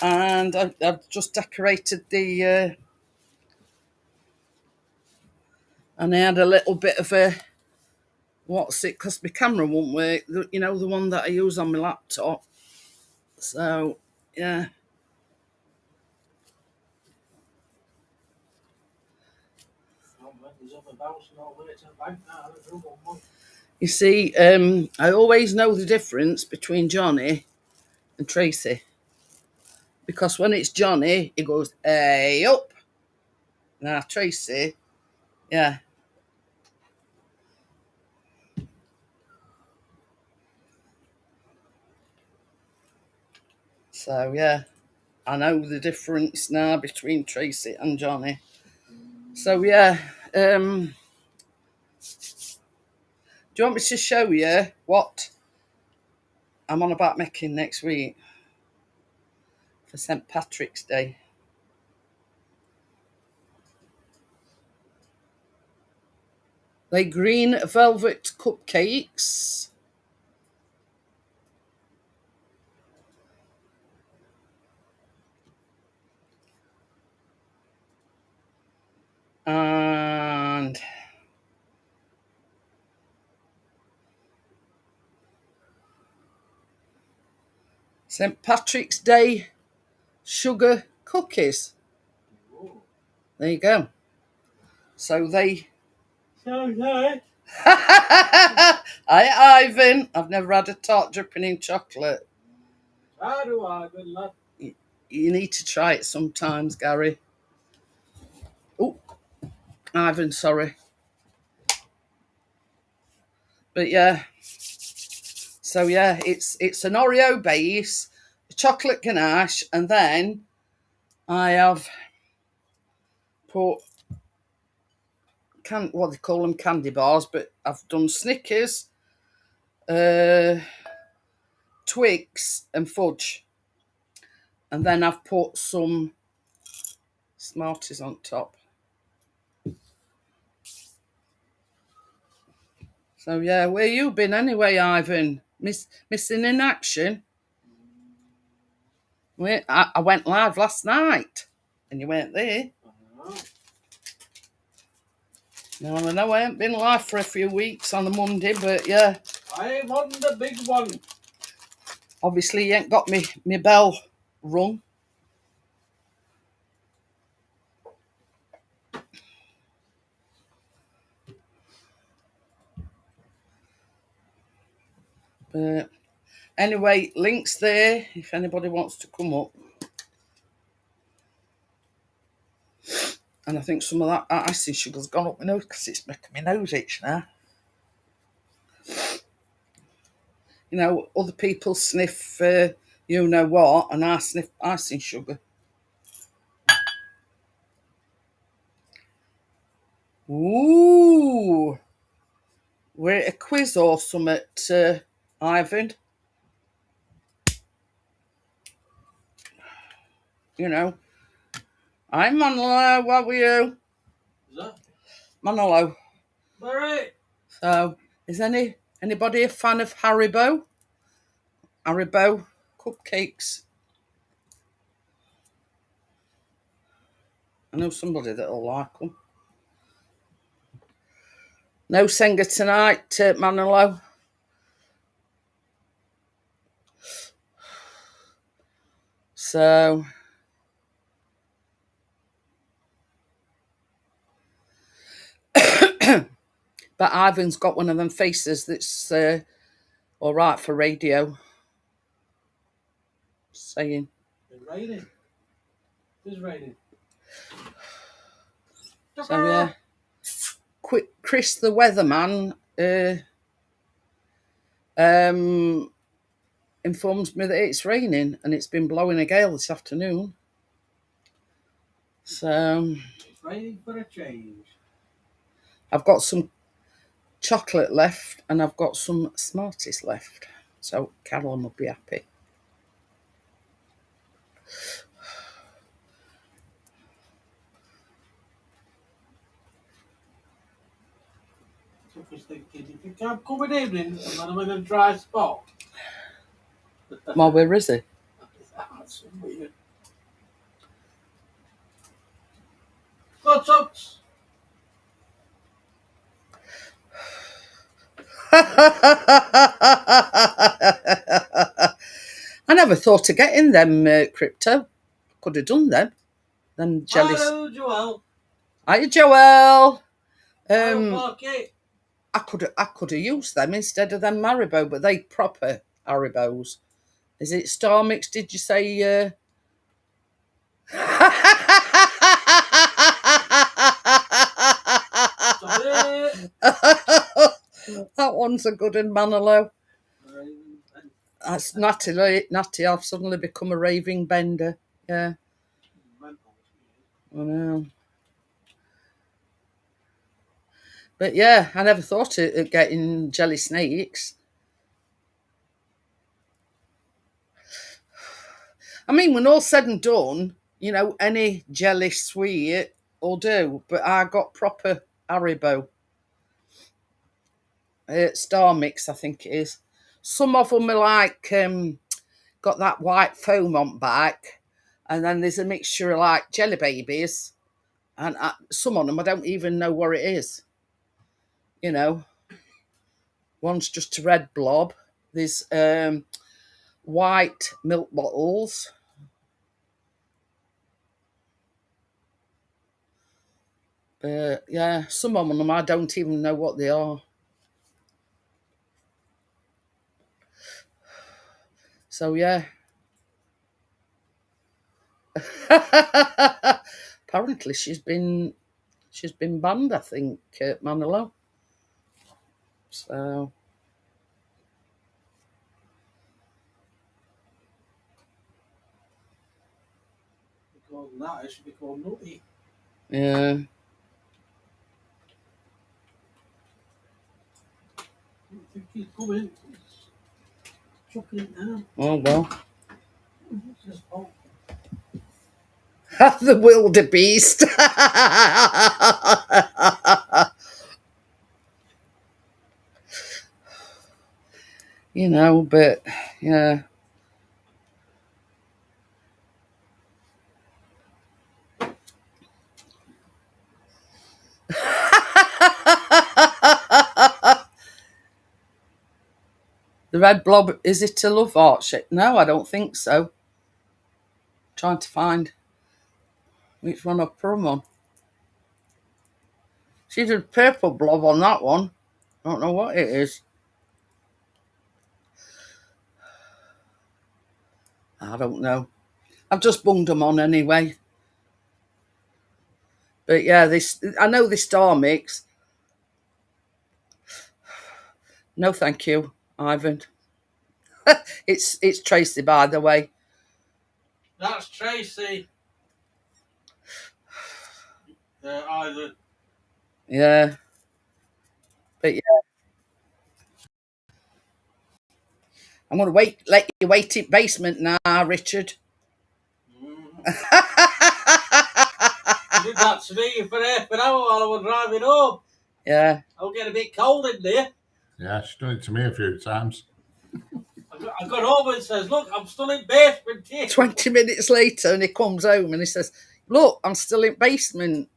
and I've just decorated the. And I had a little bit of a what's it? Because my camera won't work. You know, the one that I use on my laptop. So yeah. on the bounce and all the way to the bank now. I don't know one. You see, I always know the difference between Johnny and Tracy. Because when it's Johnny, he goes, hey, up. Now, Tracy, yeah. So, yeah, I know the difference now between Tracy and Johnny. So, yeah. Do you want me to show you what I'm on about making next week for St. Patrick's Day? They're green velvet cupcakes. And St. Patrick's Day sugar cookies. Oh. There you go. So they... So nice. Hi, Ivan. I've never had a tart dripping in chocolate. How do I, good lad? You need to try it sometimes, Gary. Oh, Ivan, sorry. But yeah. So yeah, it's an Oreo base, chocolate ganache, and then I have put what they call them, candy bars, but I've done Snickers, Twix, and fudge, and then I've put some Smarties on top. So yeah, where you been anyway, Ivan? Missing in action? I went live last night, and you weren't there. No, I know I haven't been live for a few weeks on a Monday, but yeah. I'm on the big one. Obviously, you ain't got me bell rung. But anyway, links there if anybody wants to come up. And I think some of that icing sugar's gone up my nose because it's making my nose itch now. You know, other people sniff you know what, and I sniff icing sugar. Ooh. We're at a quiz or something, Ivan. You know. I'm Manolo, what were you? Is that? Manolo. All right. So, is anybody a fan of Haribo? Haribo Cupcakes. I know somebody that'll like them. No singer tonight, Manolo. So, but Ivan's got one of them faces that's all right for radio. Saying. It's raining. It's raining. So yeah. Chris the weatherman informs me that it's raining and it's been blowing a gale this afternoon. So It's raining for a change. I've got some chocolate left and I've got some Smarties left. So Carolyn will be happy. So I was thinking, if you can't come in evening and I'm in a dry spot. Well, where is he? That's weird. What's up? I never thought of getting them crypto. Could have done them. Them jellies. Hello, Joel. Hi, Joel. Okay. I could have used them instead of them Haribo, but they proper Haribos. Is it Star Mix? Did you say? That one's a good one, Manilow. That's Natty. I've suddenly become a raving bender. Yeah. I know. But yeah, I never thought of getting jelly snakes. I mean, when all said and done, you know, any jelly sweet will do. But I got proper Haribo. Star Mix, I think it is. Some of them are like got that white foam on back, and then there's a mixture of like jelly babies, and some of them I don't even know what it is. You know, one's just a red blob. There's white milk bottles. But yeah, some of them I don't even know what they are. So yeah. Apparently she's been banned, I think, Manilow. So That it should be called Nutty. yeah. I think he's coming. Chucking it down. Oh well. Just, oh. The wildebeest. You know, but yeah. The red blob, is it a love heart shape? No, I don't think so. Trying to find which one I put 'em on. She's a purple blob on that one. I don't know what it is. I don't know. I've just bunged them on anyway. But yeah, I know this Star Mix. No, thank you, Ivan. It's Tracy, by the way. That's Tracy. Either. Yeah. But yeah. I'm going to let you wait in basement now, Richard. You did that to me for half an hour while I was driving home. Yeah. I was getting a bit cold in there. Yeah, she's done it to me a few times. I got home and says, look, I'm still in basement here. 20 minutes later, and he comes home and he says, look, I'm still in basement.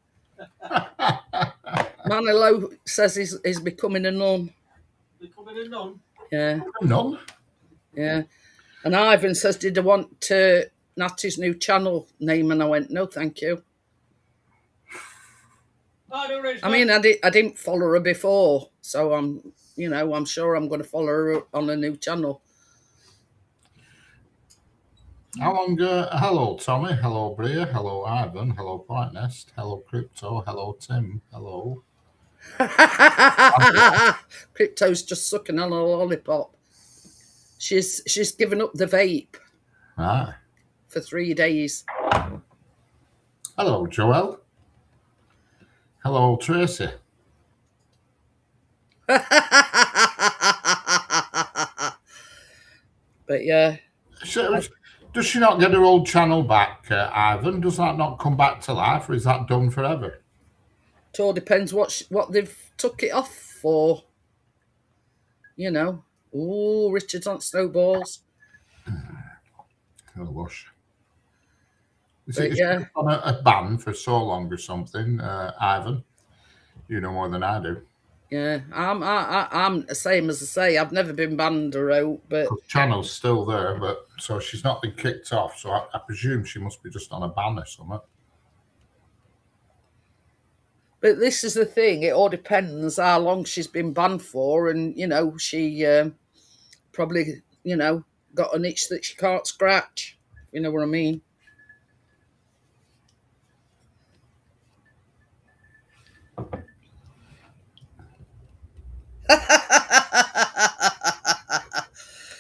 Manilow says he's becoming a nun. Becoming a nun? Yeah. A nun? Yeah. And Ivan says, did I want Natty's new channel name? And I went, no, thank you. I mean, I didn't follow her before, so I'm sure I'm going to follow her on a new channel. How long? Hello, Tommy. Hello, Bria. Hello, Ivan. Hello, Point Nest. Hello, Crypto. Hello, Tim. Hello. Crypto's just sucking on a lollipop. She's given up the vape. For 3 days. Hello, Joel. Hello, Tracy. But yeah. So, does she not get her old channel back, Ivan? Does that not come back to life, or is that done forever? It all depends what they've took it off for. You know. Ooh, Richard's on snowballs. Oh, gosh. Is But it yeah. on a ban for so long or something, Ivan? You know more than I do. Yeah, I'm the same as I say. I've never been banned or out, but the channel's still there. But so she's not been kicked off. So I presume she must be just on a ban or something. But this is the thing, it all depends how long she's been banned for, and, you know, she probably, you know, got an itch that she can't scratch. You know what I mean?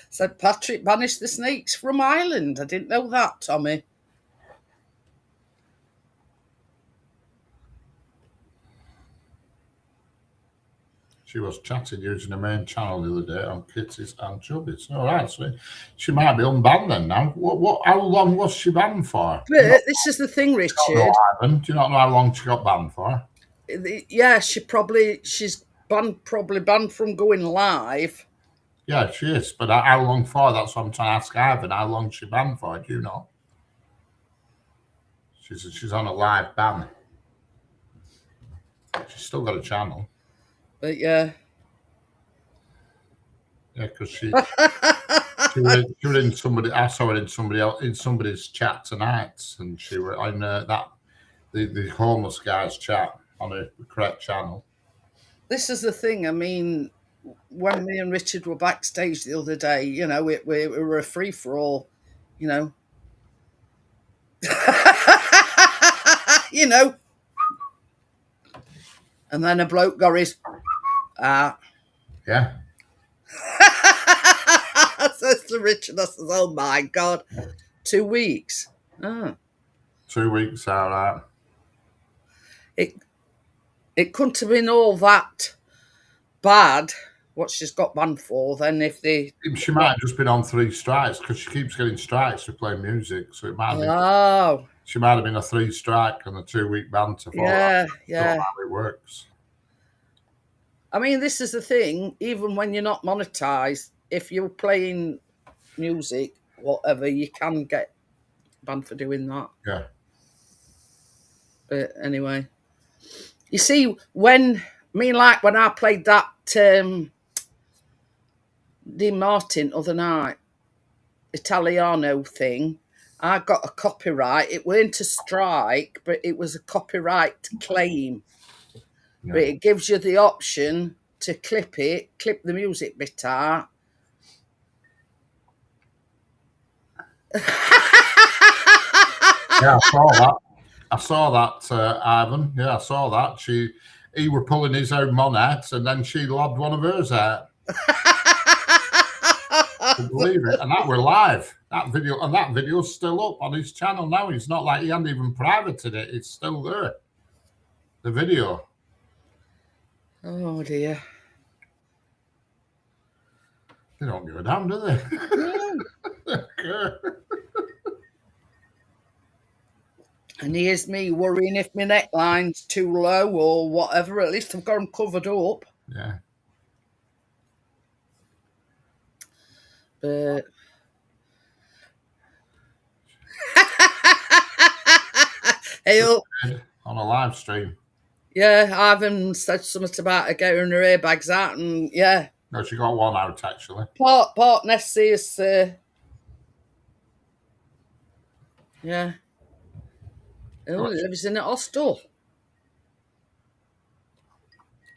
Said Patrick banished the snakes from Ireland. I didn't know that, Tommy. She was chatting using the main channel the other day on Kitties and Chubbies. All right, so she might be unbanned then now. How long was she banned for? But this is the thing, Richard. Do you not know how long she got banned for? Yeah, she's probably banned from going live. Yeah, she is. But how long for? That's what I'm trying to ask Ivan. How long she banned for? Do you know? She's on a live ban. She's still got a channel. But yeah. Yeah, because she was in somebody. I saw her in somebody's chat tonight, and she were on the homeless guy's chat on a correct channel. This is the thing. I mean, when me and Richard were backstage the other day, you know, we were a free for all, you know. You know. And then a bloke got his Yeah. Says to Richard, I says, oh my God, 2 weeks. Oh. 2 weeks, all right. It couldn't have been all that bad what she's got banned for then if they... She might have just been on 3 strikes because she keeps getting strikes for playing music. So it might have been, she might have been a 3 strike and a 2-week ban to follow. Yeah. That's how it works. I mean, this is the thing, even when you're not monetized, if you're playing music, whatever, you can get banned for doing that. Yeah. But anyway, you see, when I played that Dean Martin other night, Italiano thing, I got a copyright. It weren't a strike, but it was a copyright claim. Yeah. But it gives you the option to clip the music bit out. Yeah, I saw that, Ivan. Yeah, I saw that. He were pulling his own monet, and then she lobbed one of hers out. I believe it, and that were live. That video's still up on his channel now. It's not like he hadn't even privated it. It's still there. The video. Oh dear. They don't give a damn, do they? And here's me worrying if my neckline's too low or whatever. At least I've got them covered up. Yeah. But hey, on a live stream. Yeah, Ivan said something about her getting her airbags out, and yeah. No, she got one out actually. Port Nessie is yeah. Oh, he lives in a hostel.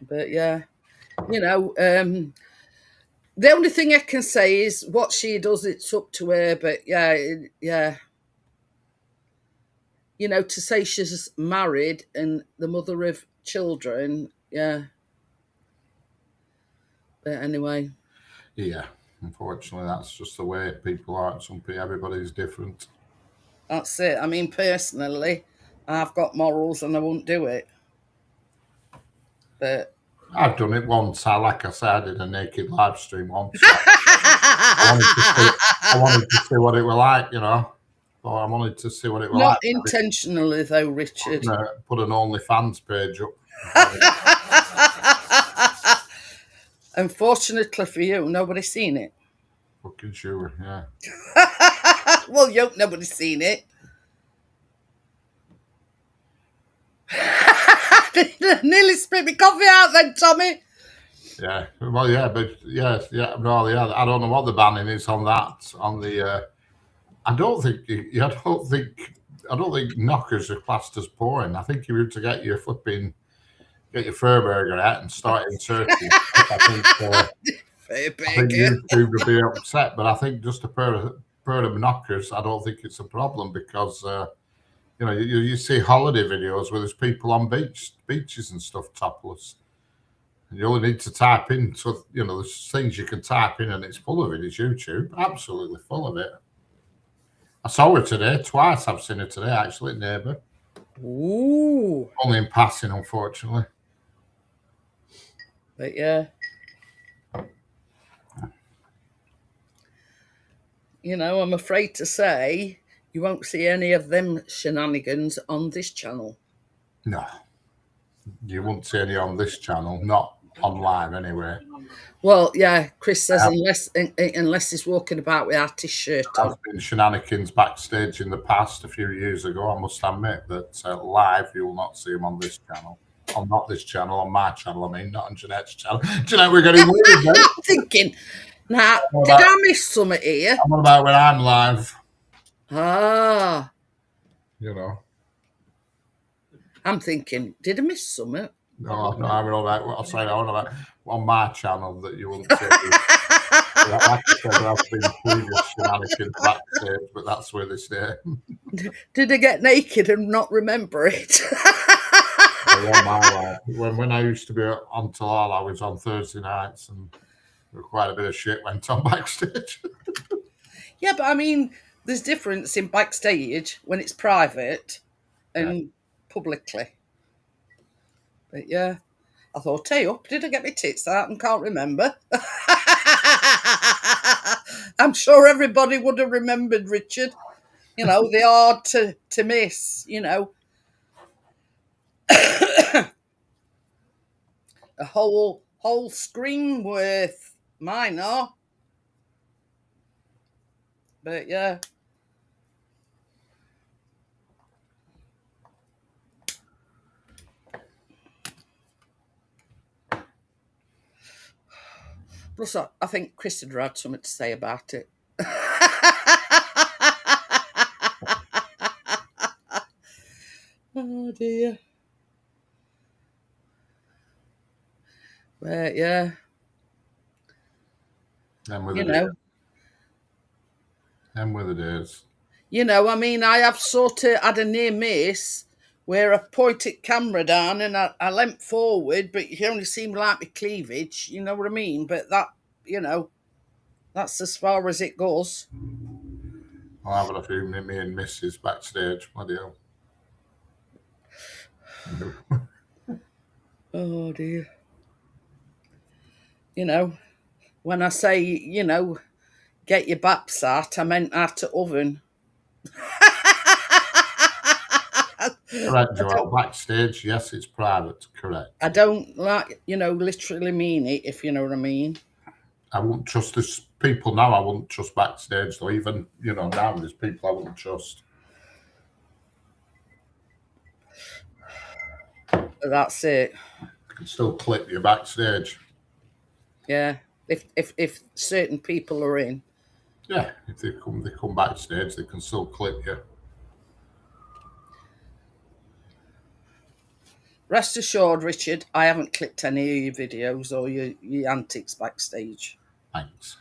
But yeah, you know, the only thing I can say is what she does, it's up to her. But yeah. You know, to say she's married and the mother of children, yeah. But anyway. Yeah, unfortunately, that's just the way people are. Everybody's different. That's it. I mean, personally, I've got morals and I won't do it. But I've done it once. Like I said, I did a naked live stream once. I wanted to see what it was like, you know. So I wanted to see what it was like. Not intentionally, though, Richard. Put an OnlyFans page up. Unfortunately for you, nobody's seen it. Fucking sure, yeah. Well, you hope nobody's seen it. Nearly spit my coffee out then, Tommy. Yeah, well, yeah, but yeah. I don't know what the banning is on that. On the, I don't think knockers are classed as porn. I think you have to get your flipping get your fur burger out and start inserting stuff. I think YouTube would be upset, but I think just a pair of knockers, I don't think it's a problem because you know you see holiday videos where there's people on beaches and stuff topless. And you only need to type in, so you know there's things you can type in, and it's full of it. It's YouTube, absolutely full of it. I saw her today twice. I've seen her today actually, neighbour. Ooh. Only in passing, unfortunately. But yeah. You know, I'm afraid to say you won't see any of them shenanigans on this channel. No. You won't see any on this channel, not on live anyway. Well, yeah, Chris says unless he's walking about with our t-shirt on. There's been shenanigans backstage in the past a few years ago, I must admit, but live you will not see them on this channel. On not this channel, on my channel, I mean, not on Jeanette's channel. Jeanette, we're getting weird, mate. I'm thinking, now, did I miss something here? I'm on about when I'm live. Ah. You know. I'm thinking, did I miss something? No, I'm on about what I'll say on my channel that you won't see. Like I said, there have been previous shenanigans backstage, but that's where they stay. Did I get naked and not remember it? When I used to be on Talal, I was on Thursday nights, and quite a bit of shit went on backstage. Yeah, but I mean, there's difference in backstage when it's private and publicly. But yeah, I thought, hey up, did I get my tits out and can't remember? I'm sure everybody would have remembered, Richard. You know, they are to miss, you know. A whole screen worth. Mine are. But yeah. Plus, I think Chris had had something to say about it. Oh dear. But yeah. And with the days. You know, I mean, I have sort of had a near miss where I pointed camera down and I leant forward, but you only seemed like my cleavage, you know what I mean? But that, you know, that's as far as it goes. I'll have a few me and Mrs. backstage. Bloody hell. Oh dear. You know, when I say, you know, get your baps out, I meant out of oven. Correct, Joel. Backstage, yes, it's private. Correct. I don't like, you know, literally mean it, if you know what I mean. I wouldn't trust this people now. I wouldn't trust backstage, though. Even, you know, now there's people I wouldn't trust. That's it. You can still clip you backstage. Yeah, if certain people are in. Yeah, if they come backstage, they can still clip you. Rest assured, Richard, I haven't clipped any of your videos or your antics backstage. Thanks.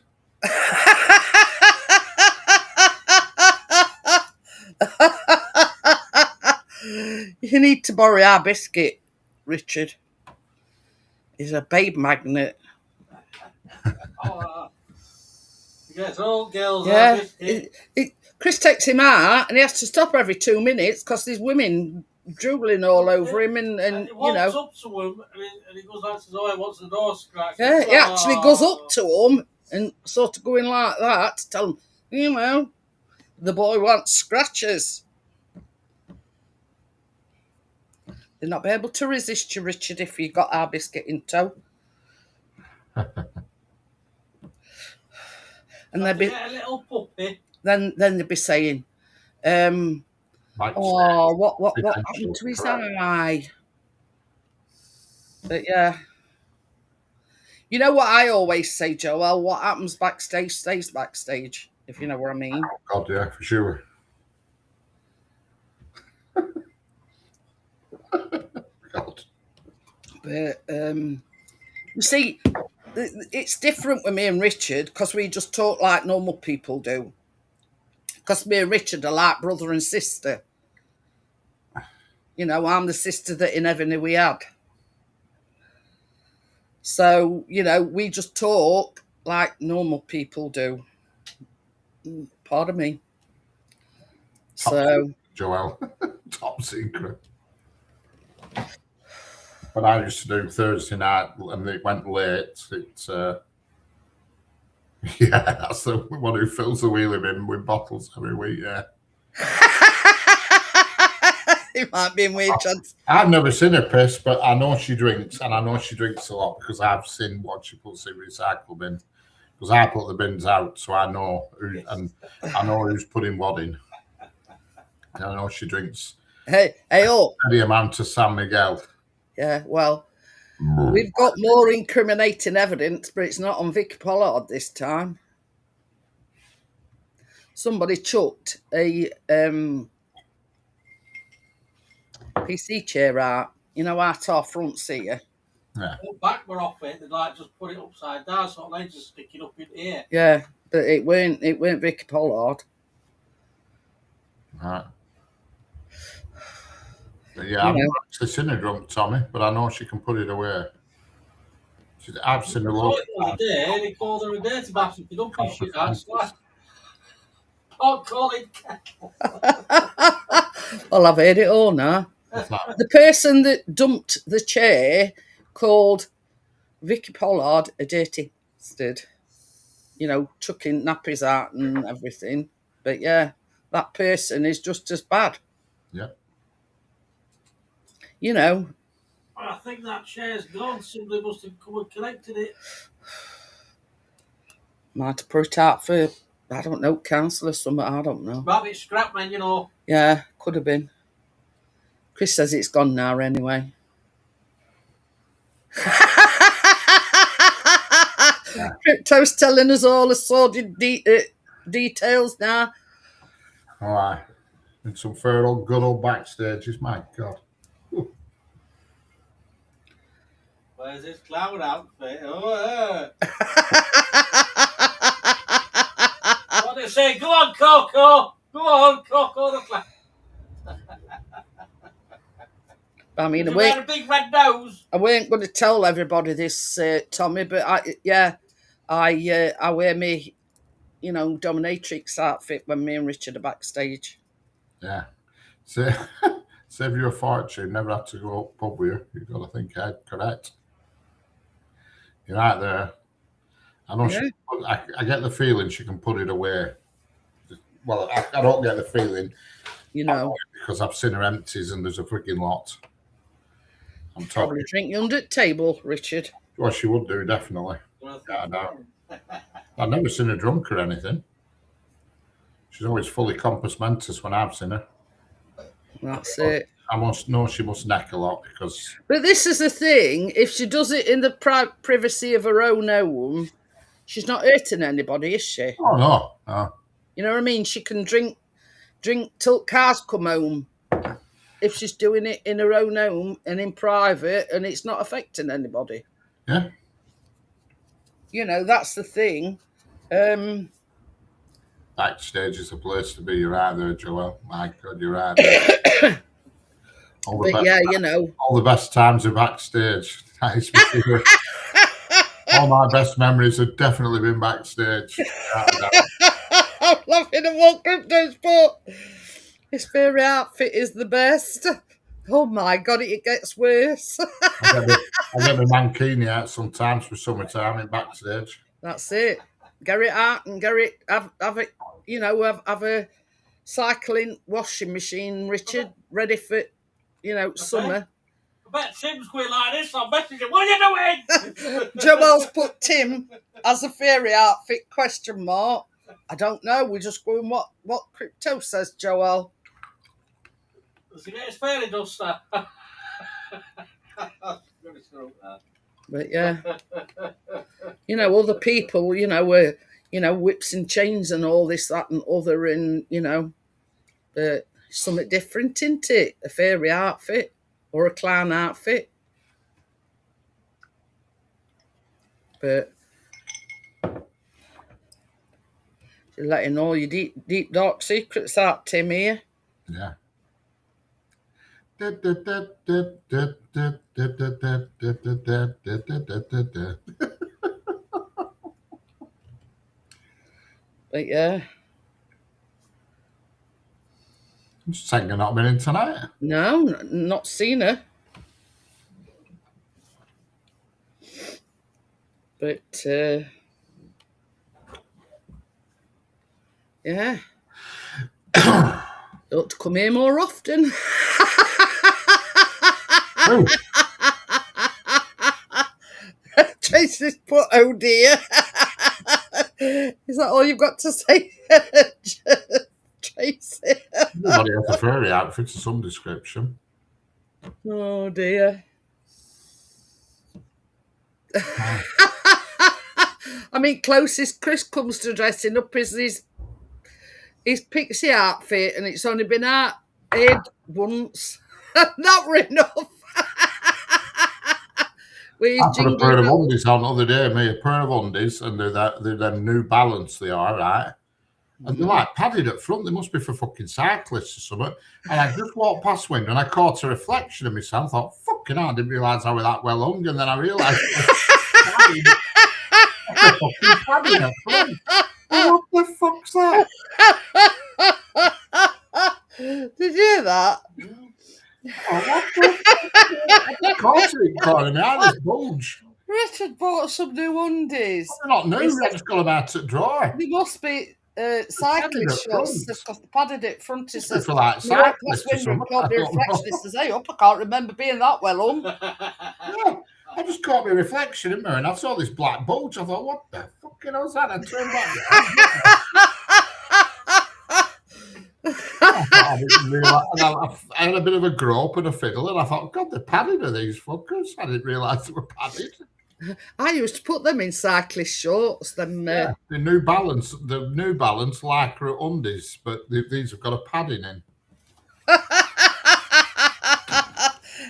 You need to borrow our biscuit, Richard. He's a babe magnet. Yes, all girls. Yeah, Chris takes him out and he has to stop every 2 minutes because there's women drooling all over him and he you know. Up to him and he goes out to the door, wants the door scratched. Yeah, he actually goes up to him and sort of going like that to tell him, you know, the boy wants scratches. They'll not be able to resist you, Richard, if you got our biscuit in tow. And they'd be a little puppy. Then they'd be saying, oh, what happened to his eye? But yeah. You know what I always say, Joel? What happens backstage stays backstage, if you know what I mean. Oh, God, yeah, for sure. God. But you see, it's different with me and Richard because we just talk like normal people do. Because me and Richard are like brother and sister. You know, I'm the sister that he never knew we had. So, you know, we just talk like normal people do. Pardon me. Top So, secret, Joel. Top secret. When I used to do Thursday night and it went late, yeah, that's the one who fills the wheelie bin with bottles every week, yeah. it might be in weird chance. I've never seen her piss, but I know she drinks, and I know she drinks a lot because I've seen what she puts in the recycle bin. Because I put the bins out, so I know who's putting what in. And I know she drinks Hey, oh. the amount of San Miguel. Yeah, well, we've got more incriminating evidence, but it's not on Vicky Pollard this time. Somebody chucked a PC chair out, you know, out our front seat. Yeah. The back were off it, they'd like just put it upside down, so they just stick it up in here. Yeah, but it weren't Vicky Pollard. Right. But yeah, I've not actually seen her drunk, Tommy, but I know she can put it away. I've seen her loads The other day, they called her a dirty bastard for dumping shit out. Can't call it. Well, I've heard it all now. The person that dumped the chair called Vicky Pollard a dirty bastard. You know, chucking nappies out and everything. But yeah, that person is just as bad. Yeah. You know. I think that chair's gone. Somebody must have come and collected it. Might have put it out for, I don't know, council or something. I don't know. Might be scrap, man, you know. Yeah, could have been. Chris says it's gone now anyway. Crypto's telling us all the sordid details now. All right. And some fair old good old backstages, my God. Where's this cloud outfit? Oh, what did they say? Go on, Coco. Go on, Coco the cloud. I mean, a big red nose. I weren't going to tell everybody this, Tommy, but I wear me, you know, dominatrix outfit when me and Richard are backstage. Yeah. Save you a fortune. Never have to go up pub with you. You've got to think ahead. Correct. You're right there. I know. Yeah. I get the feeling she can put it away. Well, I don't get the feeling. You know. Because I've seen her empties and there's a freaking lot. I'm probably drinking under the table, Richard. Well, she would do, definitely. Yeah, I've never seen her drunk or anything. She's always fully compos mentis when I've seen her. That's it. I must know she must neck a lot because... But this is the thing. If she does it in the privacy of her own home, she's not hurting anybody, is she? Oh, no. No. You know what I mean? She can drink till cars come home. If she's doing it in her own home and in private and it's not affecting anybody. Yeah. You know, that's the thing. Backstage is a place to be. You're right there, Joel. My God, you're right there. You know. All the best times are backstage. All my best memories have definitely been backstage. I'm laughing at what Crypto's put. His fairy outfit is the best. Oh my God, it gets worse. I get my mankini out sometimes for summertime in backstage. That's it. Get it out and get it, have it, you know, have a cycling washing machine, Richard, ready for, you know, summer. I bet Tim's going like this. I'll message him. What are you doing? Joel's put Tim as a fairy outfit, ? I don't know. We're just going what Crypto says, Joel. Does he get his fairy duster? But yeah, you know, other people, you know, were, you know, whips and chains and all this, that, and other, and you know, something different, isn't it? A fairy outfit or a clown outfit. But you're letting all your deep, dark secrets out, Tim, here. Yeah. But yeah. Just saying you're not been in tonight. No, not seen her. But yeah. Ought to come here more often. Oh. Tracy's put, oh dear. Is that all you've got to say, Tracy? Everybody has a furry outfit of some description. Oh dear. I mean, closest Chris comes to dressing up is his pixie outfit, and it's only been out once. Not enough. I put a pair of undies on the other day, me, a pair of undies, and they're them New Balance, they are, right? And they're like padded at front. They must be for fucking cyclists or something. And I just walked past window and I caught a reflection of myself. I thought, fucking hell, I didn't realise I was that well hung. And then I realised fucking padded at front. What the fuck's that? Did you hear that? Oh, what the fuck? Of course it caught me out, this bulge. Richard bought some new undies. They're not new, I just got them out at drawer. They must be cyclist shorts because they padded it front. It says, for like cyclists or something. Caught me reflection. It says, hey up, I can't remember being that well hung. Yeah, I just caught my reflection in there and I saw this black bulge. I thought, what the fucking hell's that? I turned back. I had a bit of a grope and a fiddle, and I thought, God, they're padded, are these fuckers? I didn't realise they were padded. I used to put them in cyclist shorts. Them the New Balance Lycra undies, but these have got a padding in.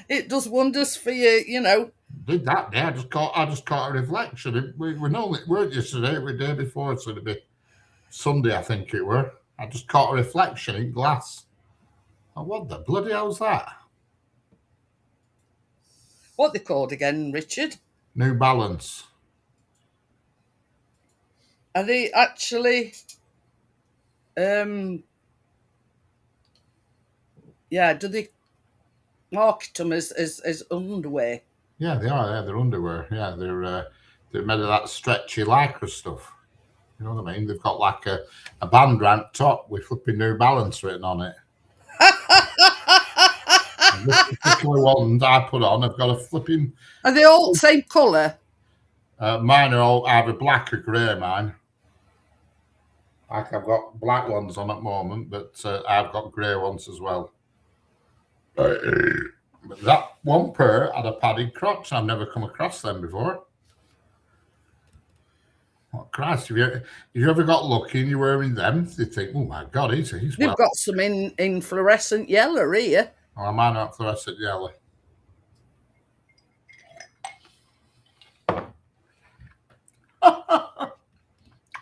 It does wonders for you, you know. Did that day? I just caught a reflection. We weren't yesterday. We were the day before, so it'd be Sunday, I think it were. I just caught a reflection in glass. Oh, what the bloody hell's that? What they called again, Richard? New Balance. Are they actually? Do they market them as underwear? Yeah, they are. Yeah, they're underwear. Yeah, they're made of that stretchy lycra stuff. You know what I mean? They've got like a band round top with flipping New Balance written on it. This particular one I put on, I've got a flipping. Are they all the same colour? Mine are all either black or grey. Mine. Like I've got black ones on at the moment, but I've got grey ones as well. But that one pair had a padded crotch. I've never come across them before. Oh, Christ, have you ever got lucky and you're wearing them? You think, oh my God, he's They've well. got some in fluorescent yellow here. Oh, mine are fluorescent yellow.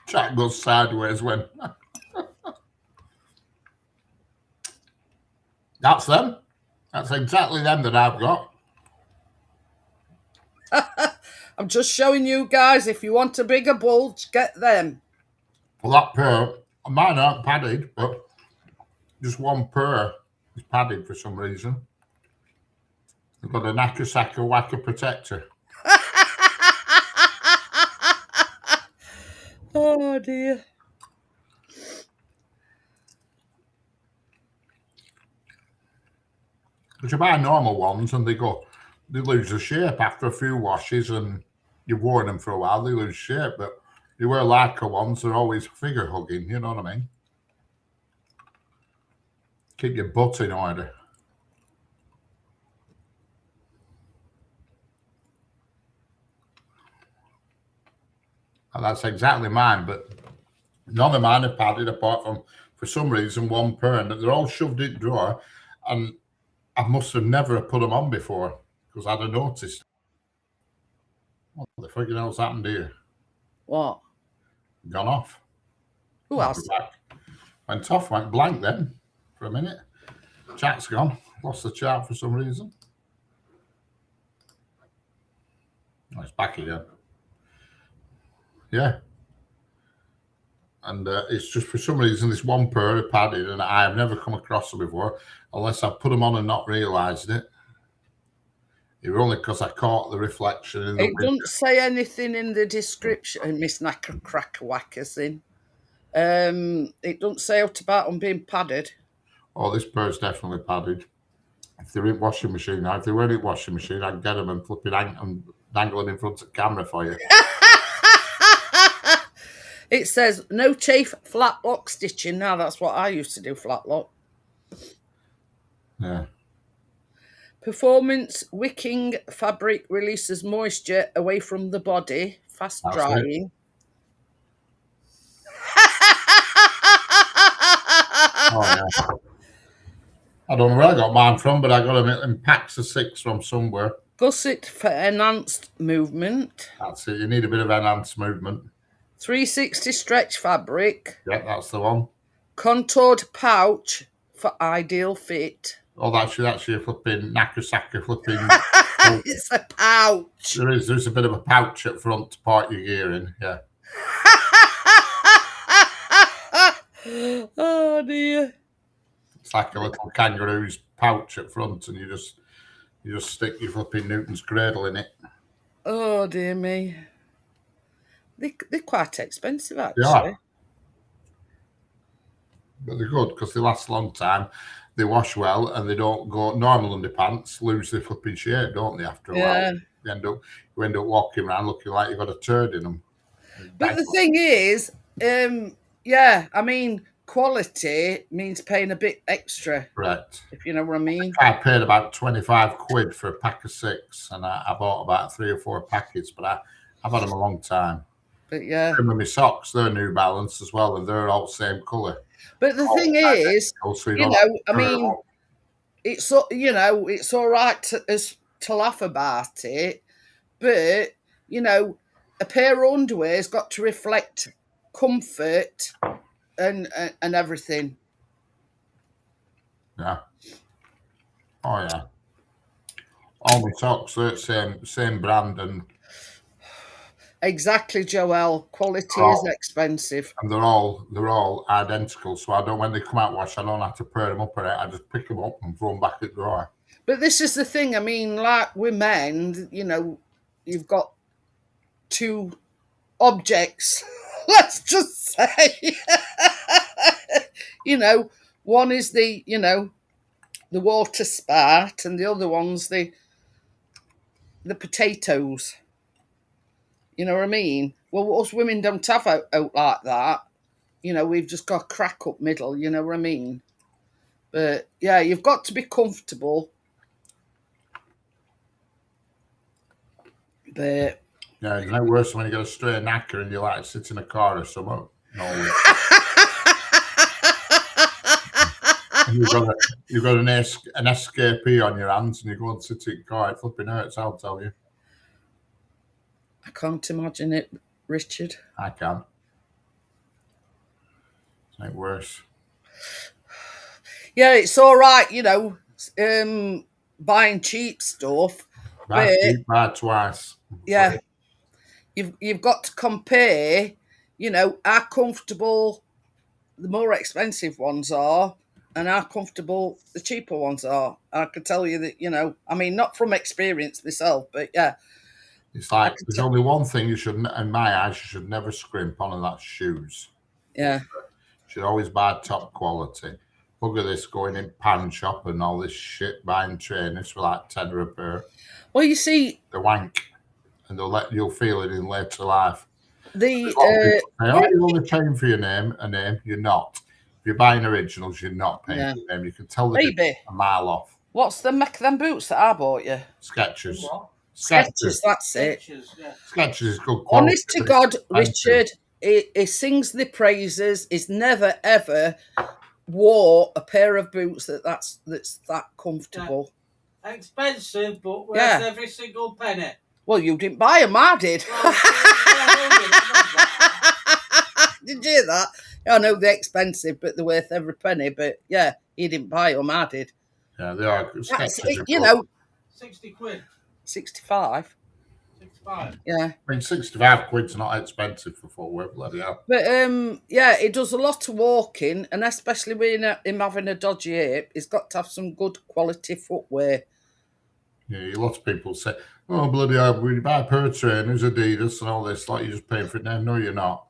Chat goes sideways when. That's them. That's exactly them that I've got. I'm just showing you guys, if you want a bigger bulge, get them. Well, that pair, mine aren't padded, but just one pair is padded for some reason. They've got a Nakasaka Waka protector. Oh dear. But you buy normal ones and they lose the shape after a few washes, and you've worn them for a while, they lose shape. But you wear Lycra ones, they're always figure hugging, you know what I mean? Keep your butt in order. And that's exactly mine, but none of mine are padded apart from, for some reason, one pair, and they're all shoved in the drawer, and I must have never put them on before because I'd have noticed. What the fuck hell's happened to you? What? Gone off. Who else? Back. Went off, went blank then for a minute. Chat's gone. Lost the chat for some reason. Oh, it's back again. Yeah. And it's just for some reason this one pair are padded, and I have never come across them before, unless I've put them on and not realised it. It was only because I caught the reflection in the It doesn't say anything in the description, Miss Knacker Cracker Whackers in. It doesn't say out about them being padded. Oh, this pair's definitely padded. If they're in washing machine now, if they weren't in washing machine, I'd get them and flipping and dangling in front of the camera for you. It says no chafe flat lock stitching. Now that's what I used to do, flat lock. Yeah. Performance wicking fabric releases moisture away from the body. Fast That's drying. Oh, yeah. I don't know where I got mine from, but I got them in packs of 6 from somewhere. Gusset for enhanced movement. That's it. You need a bit of enhanced movement. 360 stretch fabric. Yeah, that's the one. Contoured pouch for ideal fit. Oh, that's your flipping knackersacker flipping. It's a pouch. There's a bit of a pouch up front to part your gear in. Yeah. Oh dear. It's like a little kangaroo's pouch up front, and you just stick your flipping Newton's cradle in it. Oh dear me. They're quite expensive actually. Yeah. But they're good because they last a long time. They wash well, and they don't go. Normal underpants lose their flipping shape, don't they? After a while, you end up walking around looking like you've got a turd in them. But the thing is, yeah, I mean, quality means paying a bit extra. Correct. If you know what I mean. I paid about 25 quid for a pack of 6, and I bought about 3 or 4 packets, but I've had them a long time. But yeah. And with my socks, they're New Balance as well, and they're all the same colour. But the thing is, I mean, it's all right to laugh about it, but a pair of underwear's got to reflect comfort and everything. Yeah. Oh yeah. All my socks are same brand, and exactly, Joelle. Quality is expensive, and they're all identical. So I don't, when they come out wash, I don't have to pair them up or I just pick them up and throw them back at the drawer. But this is the thing. I mean, like with men, you've got 2 objects. Let's just say, one is the water spout, and the other one's the potatoes. You know what I mean? Well, us women don't have out like that. We've just got a crack up middle, you know what I mean? But, yeah, you've got to be comfortable. But... yeah, it's no worse when you get a stray knacker and you like sit in a car or something. No. You've got an SKP on your hands and you go and sit in a car. It flipping hurts, I'll tell you. I can't imagine it, Richard. I can. It's no worse. Yeah, it's all right, buying cheap stuff. Buy cheap, buy twice. Yeah. You've got to compare, how comfortable the more expensive ones are and how comfortable the cheaper ones are. And I can tell you that, I mean, not from experience myself, but yeah. It's like there's only one thing you should, in my eyes, you should never scrimp on, and that's shoes. Yeah. You should always buy top quality. Look at this, going in pan shop and all this shit, buying trainers for like 10 a pair. Well, you see, the wank, and you'll feel it in later life. You're only paying for your name. You're not. If you're buying originals, you're not paying for your name. You can tell the difference a mile off. What's the Make them boots that I bought you? Skechers. Skechers, that's it. Skechers is good quality. Honest to God, Richard, he sings the praises. He's never ever wore a pair of boots that's that comfortable. Yeah. Expensive, but worth every single penny. Well, you didn't buy them, I did. Did you hear that? I know they're expensive, but they're worth every penny. But yeah, you didn't buy them, I did. Yeah, they are. That's it, you know. 60 quid. 65. 65. Yeah. I mean, 65 quid's not expensive for footwear, bloody hell. But yeah, it does a lot of walking, and especially with him having a dodgy hip, he's got to have some good quality footwear. Yeah, lots of people say, "Oh, bloody hell, when you buy a pair of trainers, Adidas, and all this, like you're just paying for it now." No, you're not.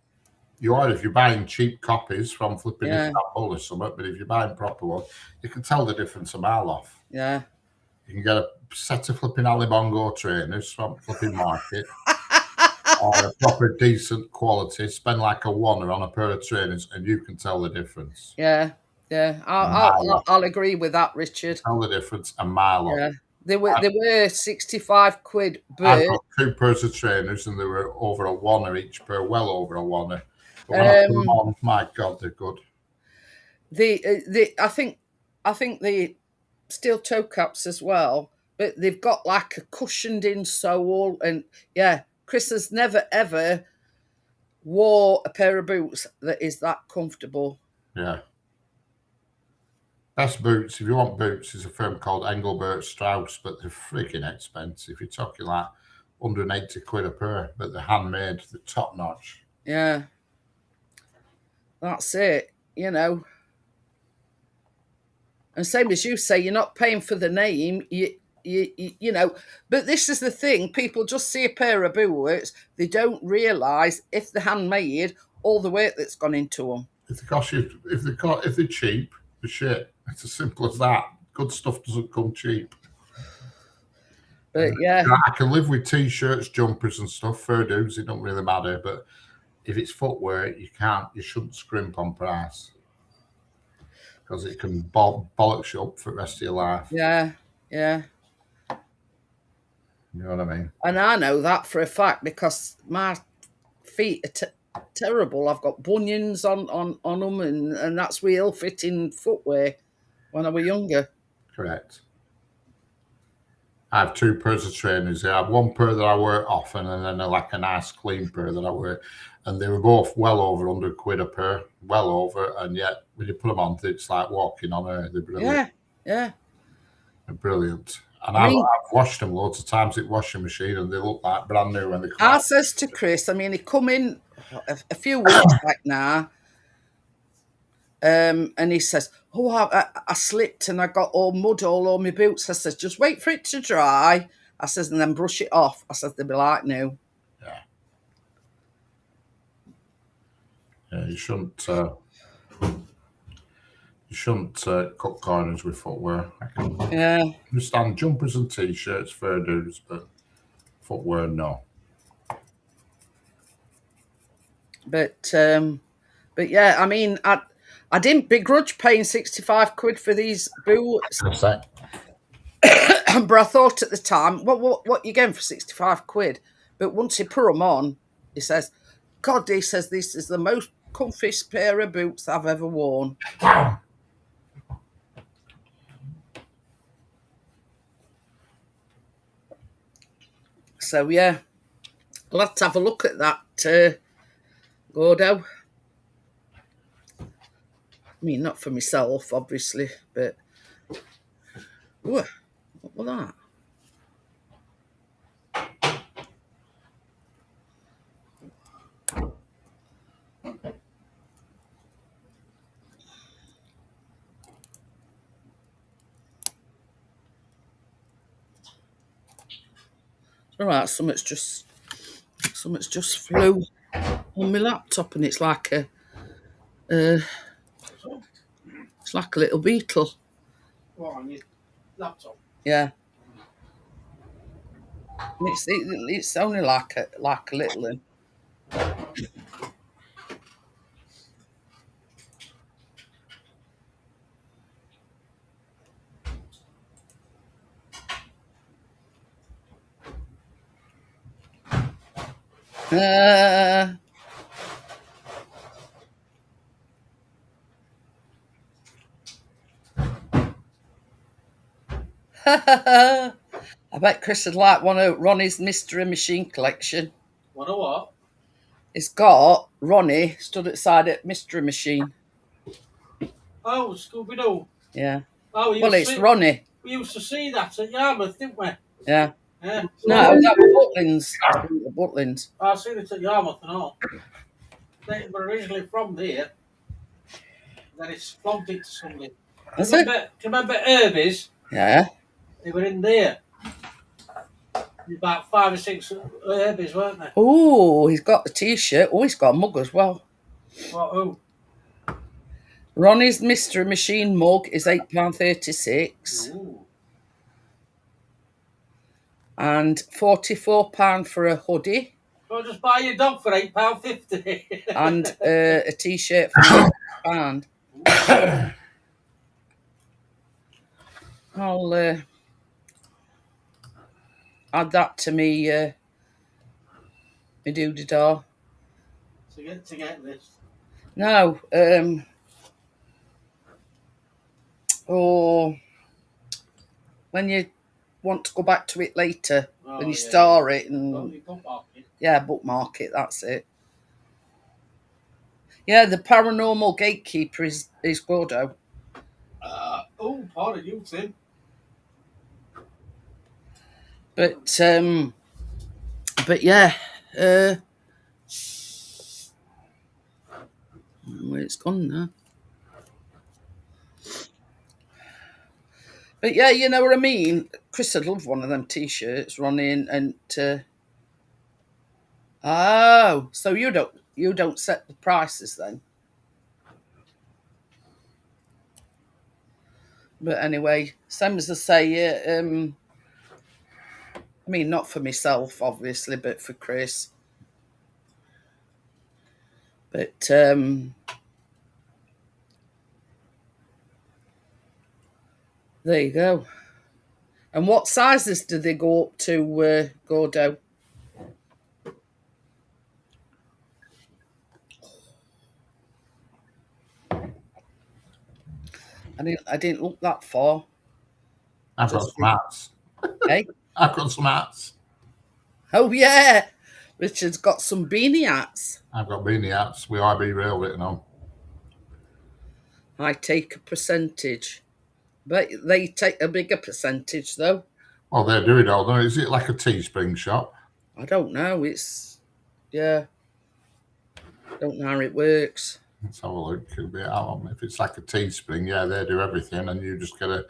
You are if you're buying cheap copies from flipping Istanbul or something, but if you're buying proper ones, you can tell the difference a mile off. Yeah. You can get a set of flipping Alibongo trainers from flipping market, or a proper decent quality, spend like a $1 on a pair of trainers, and you can tell the difference. Yeah. Yeah. I'll agree with that, Richard. Tell the difference a mile off. They were 65 quid, but I've got 2 pairs of trainers and they were over a $1 each pair, well over a $1. But when I put them on, my God, they're good. I think the steel toe caps as well, but they've got like a cushioned in sole, and yeah, Chris has never ever wore a pair of boots that is that comfortable. Yeah. Best boots, if you want boots, is a firm called Engelbert Strauss, but they're freaking expensive. You're talking like 180 quid a pair, but they're handmade, they're top notch. Yeah. That's it, you know. And same as you say, you're not paying for the name, you know. But this is the thing: people just see a pair of boots, they don't realise if they're handmade, all the work that's gone into them. If they cost you, if they're cheap, they're shit. It's as simple as that. Good stuff doesn't come cheap. But yeah, I can live with t-shirts, jumpers, and stuff. Fair dues, it don't really matter. But if it's footwear, you shouldn't scrimp on price because it can bollocks you up for the rest of your life. Yeah, yeah. You know what I mean? And I know that for a fact because my feet are terrible. I've got bunions on them, and that's with ill-fitting footwear when I was younger. Correct. I have 2 pairs of trainers. I have 1 pair that I wear often, and then like a nice clean pair that I wear. And they were both well over 100 quid a pair, well over. And yet, when you put them on, it's like walking on air. They're brilliant. Yeah, yeah. They're brilliant. And I've washed them loads of times at washing machine, and they look like brand new when they come out. I says to Chris, I mean, he come in a few weeks back now, and he says, "Oh, I slipped and I got all mud all over my boots." I says, "Just wait for it to dry." I says, "And then brush it off." I says, "They'll be like new." Yeah. Yeah, you shouldn't cut corners with footwear. I can understand jumpers and t-shirts, fair dues, but footwear, no. But yeah, I mean, I didn't begrudge paying 65 quid for these boots. But I thought at the time, what you getting for 65 quid? But once he put them on, he says, "God," he says, "this is the most comfiest pair of boots I've ever worn." So yeah, let's have a look at that, Gordo. I mean, not for myself, obviously, but ooh, what was that? All right, something's just flew on my laptop, and it's like it's like a little beetle. What, on your laptop? Yeah. It's only like a little one. I bet Chris would like one of Ronnie's mystery machine collection. What a what? It's got Ronnie stood outside a mystery machine. Oh, Scooby Doo. Yeah. Oh, Well, it's Ronnie. We used to see that at Yarmouth, didn't we? Yeah. Yeah. No, that was Butlins. The Butlins. I've seen it at Yarmouth and all. They were originally from there. Then it's flogged into something. Do you remember Haribos? Yeah. They were in there. About 5 or 6 Haribos, weren't they? Oh, he's got the T-shirt. Oh, he's got a mug as well. What, who? Ronnie's mystery machine mug is £8.36. Ooh. And £44 for a hoodie. I'll just buy your dog for £8.50. And a T-shirt for £9. I'll add that to me doody-da. to get this. No, or when you want to go back to it later, when you store it and bookmark it. That's it. Yeah, the Paranormal Gatekeeper is Gordo. Pardon you, Tim. But yeah, well, it's gone now. But yeah, you know what I mean. Chris would love one of them T-shirts, Ronnie, and oh, so you don't set the prices then. But anyway, same as I say, I mean, not for myself, obviously, but for Chris. But there you go. And what sizes do they go up to, Gordo? I didn't look that far. I've got some hats. Hey? I've got some hats. Oh, yeah. Richard's got some beanie hats. I've got beanie hats with IB Rail written on. I take a percentage. But they take a bigger percentage, though. Well, they do it all, though. Is it like a Teespring shop? I don't know. It's, yeah. Don't know how it works. Let's have a look. It'll be out. If it's like a Teespring, yeah, they do everything, and you just get a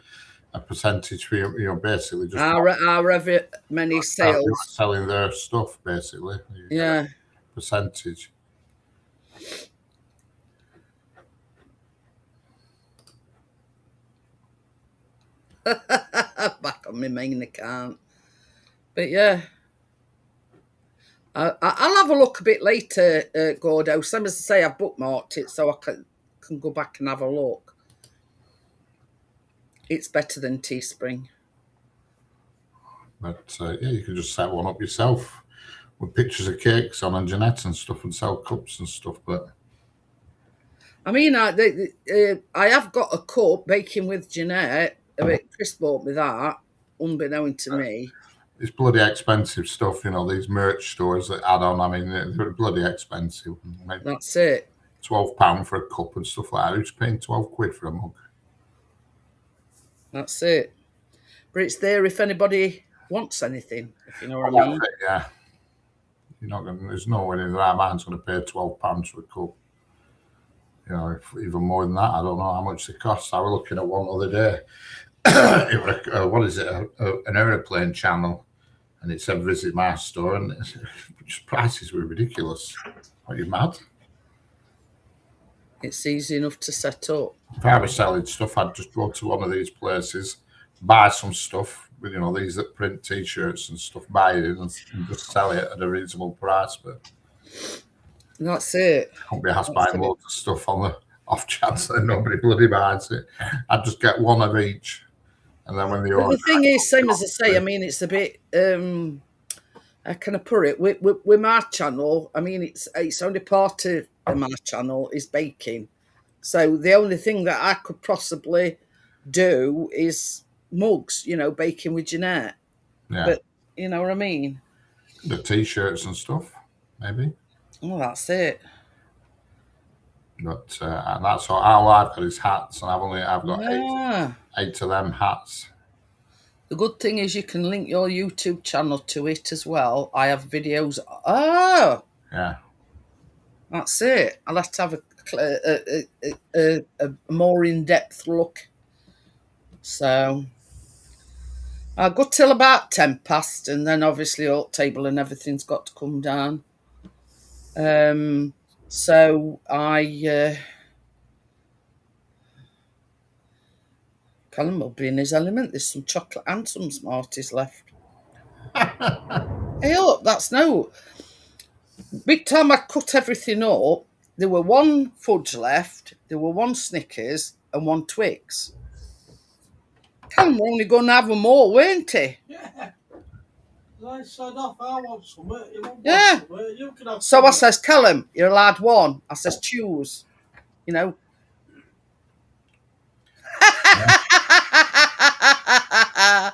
percentage for your basically just however many sales selling their stuff, basically. Yeah, percentage. Back on my main account. But yeah, I'll have a look a bit later, Gordo. Same as I say, I've bookmarked it so I can go back and have a look. It's better than Teespring. But yeah, you can just set one up yourself with pictures of cakes on and Jeanette and stuff and sell cups and stuff. But I mean, I have got a cup baking with Jeanette. Chris bought me that, unbeknown to me. It's bloody expensive stuff, you know, these merch stores that add on. I mean, they're bloody expensive. That's it. £12 for a cup and stuff like that. Who's paying 12 quid for a mug? That's it. But it's there if anybody wants anything, if you know what I mean. Yeah. You're not going. There's no way in their mind's going to pay £12 for a cup. You know, even more than that, I don't know how much they cost. I was looking at one other day. It was what is it? An aeroplane channel, and it said visit my store, and prices were ridiculous. Are you mad? It's easy enough to set up. If I was selling stuff, I'd just go to one of these places, buy some stuff, with, you know, these that print T-shirts and stuff, buy it and just sell it at a reasonable price. But that's it. I won't be asked buying loads of stuff on the off chance that nobody bloody buys it. I'd just get one of each, and then when the thing is, same as I say, I mean, it's a bit. How can I put it? With my channel, I mean, it's only part of my channel is baking. So the only thing that I could possibly do is mugs, you know, baking with Jeanette. Yeah. But you know what I mean? The t-shirts and stuff, maybe. Well, that's it. But and that's all I've got is hats, and I've got Yeah. eight of them hats. The good thing is you can link your YouTube channel to it as well. I have videos. Oh, Yeah. that's it. I'll have to have a more in-depth look. So I'll go till about 10 past, and then obviously all table and everything's got to come down. So Callum will be in his element. There's some chocolate and some Smarties left. Hey, look, that's no. Big time I cut everything up, there were one fudge left, there were one Snickers and one Twix. Callum were only going to have them all, weren't he? Yeah. I said off, I want some. You want Yeah. some, you can have So I some. says, Callum, you're allowed one. I says, choose. You know.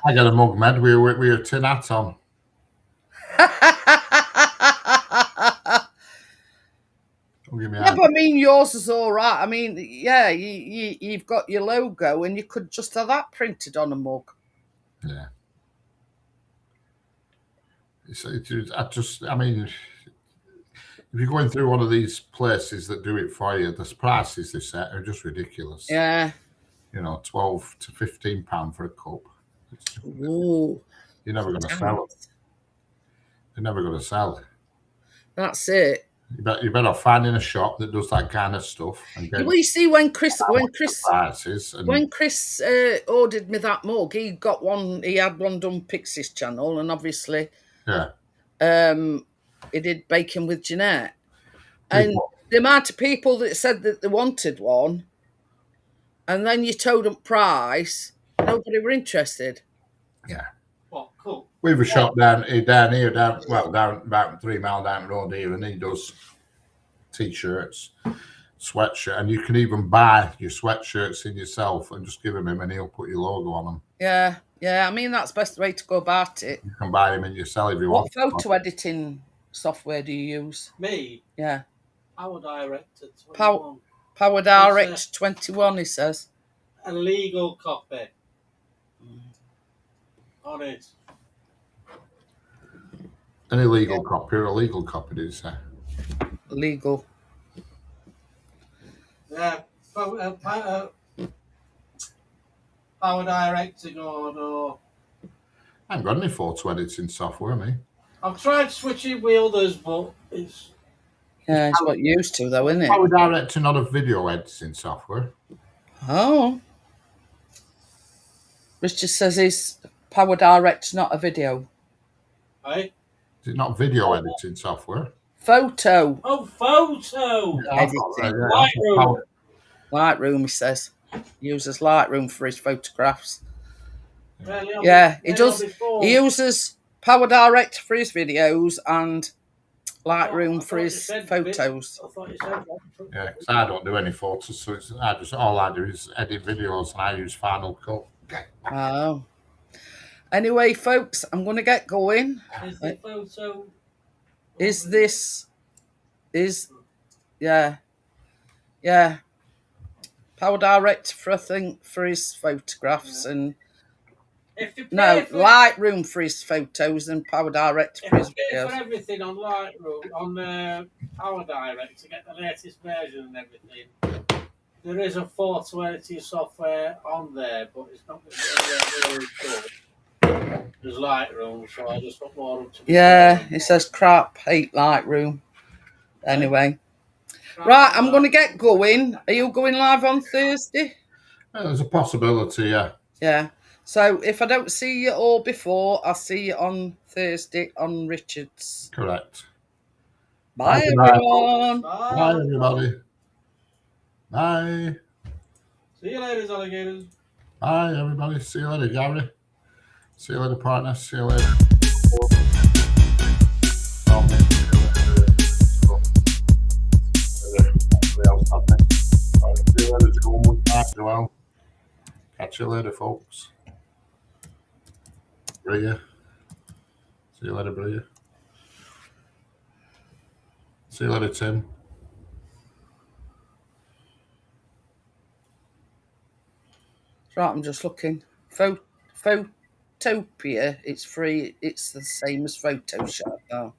I got a mug med with a tin hat on. Don't give me Yeah, but I mean, yours is all right. I mean, yeah, you've got your logo, and you could just have that printed on a mug. Yeah. I mean, if you're going through one of these places that do it for you, the prices they set are just ridiculous. Yeah. You know, £12 to £15 for a cup. Ooh. You're never going to sell it. You're never going to sell it. That's it. You're better off finding a shop that does that kind of stuff. And Well, you see, when Chris ordered me that mug, he got one. He had one done Pixie's channel, and obviously, yeah, he did bacon with Jeanette. And the amount of people that said that they wanted one, and then you told them price, nobody were interested. Yeah. Well, cool. We have a shop down here, down about 3 miles down the road here, and he does t-shirts, sweatshirt, and you can even buy your sweatshirts in yourself and just give him and he'll put your logo on them. Yeah. I mean, that's the best way to go about it. You can buy them in yourself if you want. What photo editing software do you use? Me? Yeah. Power Director 21. Power Direct 21, he says. A legal copy. On it. An illegal copy or a legal copy, did you say? Legal. Yeah. Power Director God or. I haven't got any photo editing software, me. I've tried switching with others, but it's. Yeah, it's what you're used to, though, isn't it? Power Director, not a video editing software. Oh. Richard says he's Power Direct, not a video. Hey? Is it not video editing software? Photo. Oh, photo! Lightroom. Lightroom, he says. He uses Lightroom for his photographs. Yeah, he does. He uses Power Direct for his videos and Lightroom for his photos. Yeah, because I don't do any photos, so all I do is edit videos, and I use Final Cut. Oh. Anyway, folks, I'm going to get going. Is the photo? Yeah. Power Direct for his photographs and Lightroom for his photos and Power Direct for his videos. For everything on Lightroom, on Power Direct to get the latest version and everything. There is a photo editing software on there, but it's not really good. There's Lightroom, so I just got more up to. Yeah, it says crap, hate Lightroom. Anyway. Right, I'm going to get going. Are you going live on Thursday? There's a possibility, yeah. Yeah. So if I don't see you all before, I'll see you on Thursday on Richard's. Correct. Bye, everyone. Bye, everybody. Bye. See you later, alligators. Bye, everybody. See you later, Gary. See you later, partner. See you later. Catch you later, folks. Bring you. See you later, Bria. See you later, Tim. Right, I'm just looking. Photopia, it's free. It's the same as Photoshop. Oh.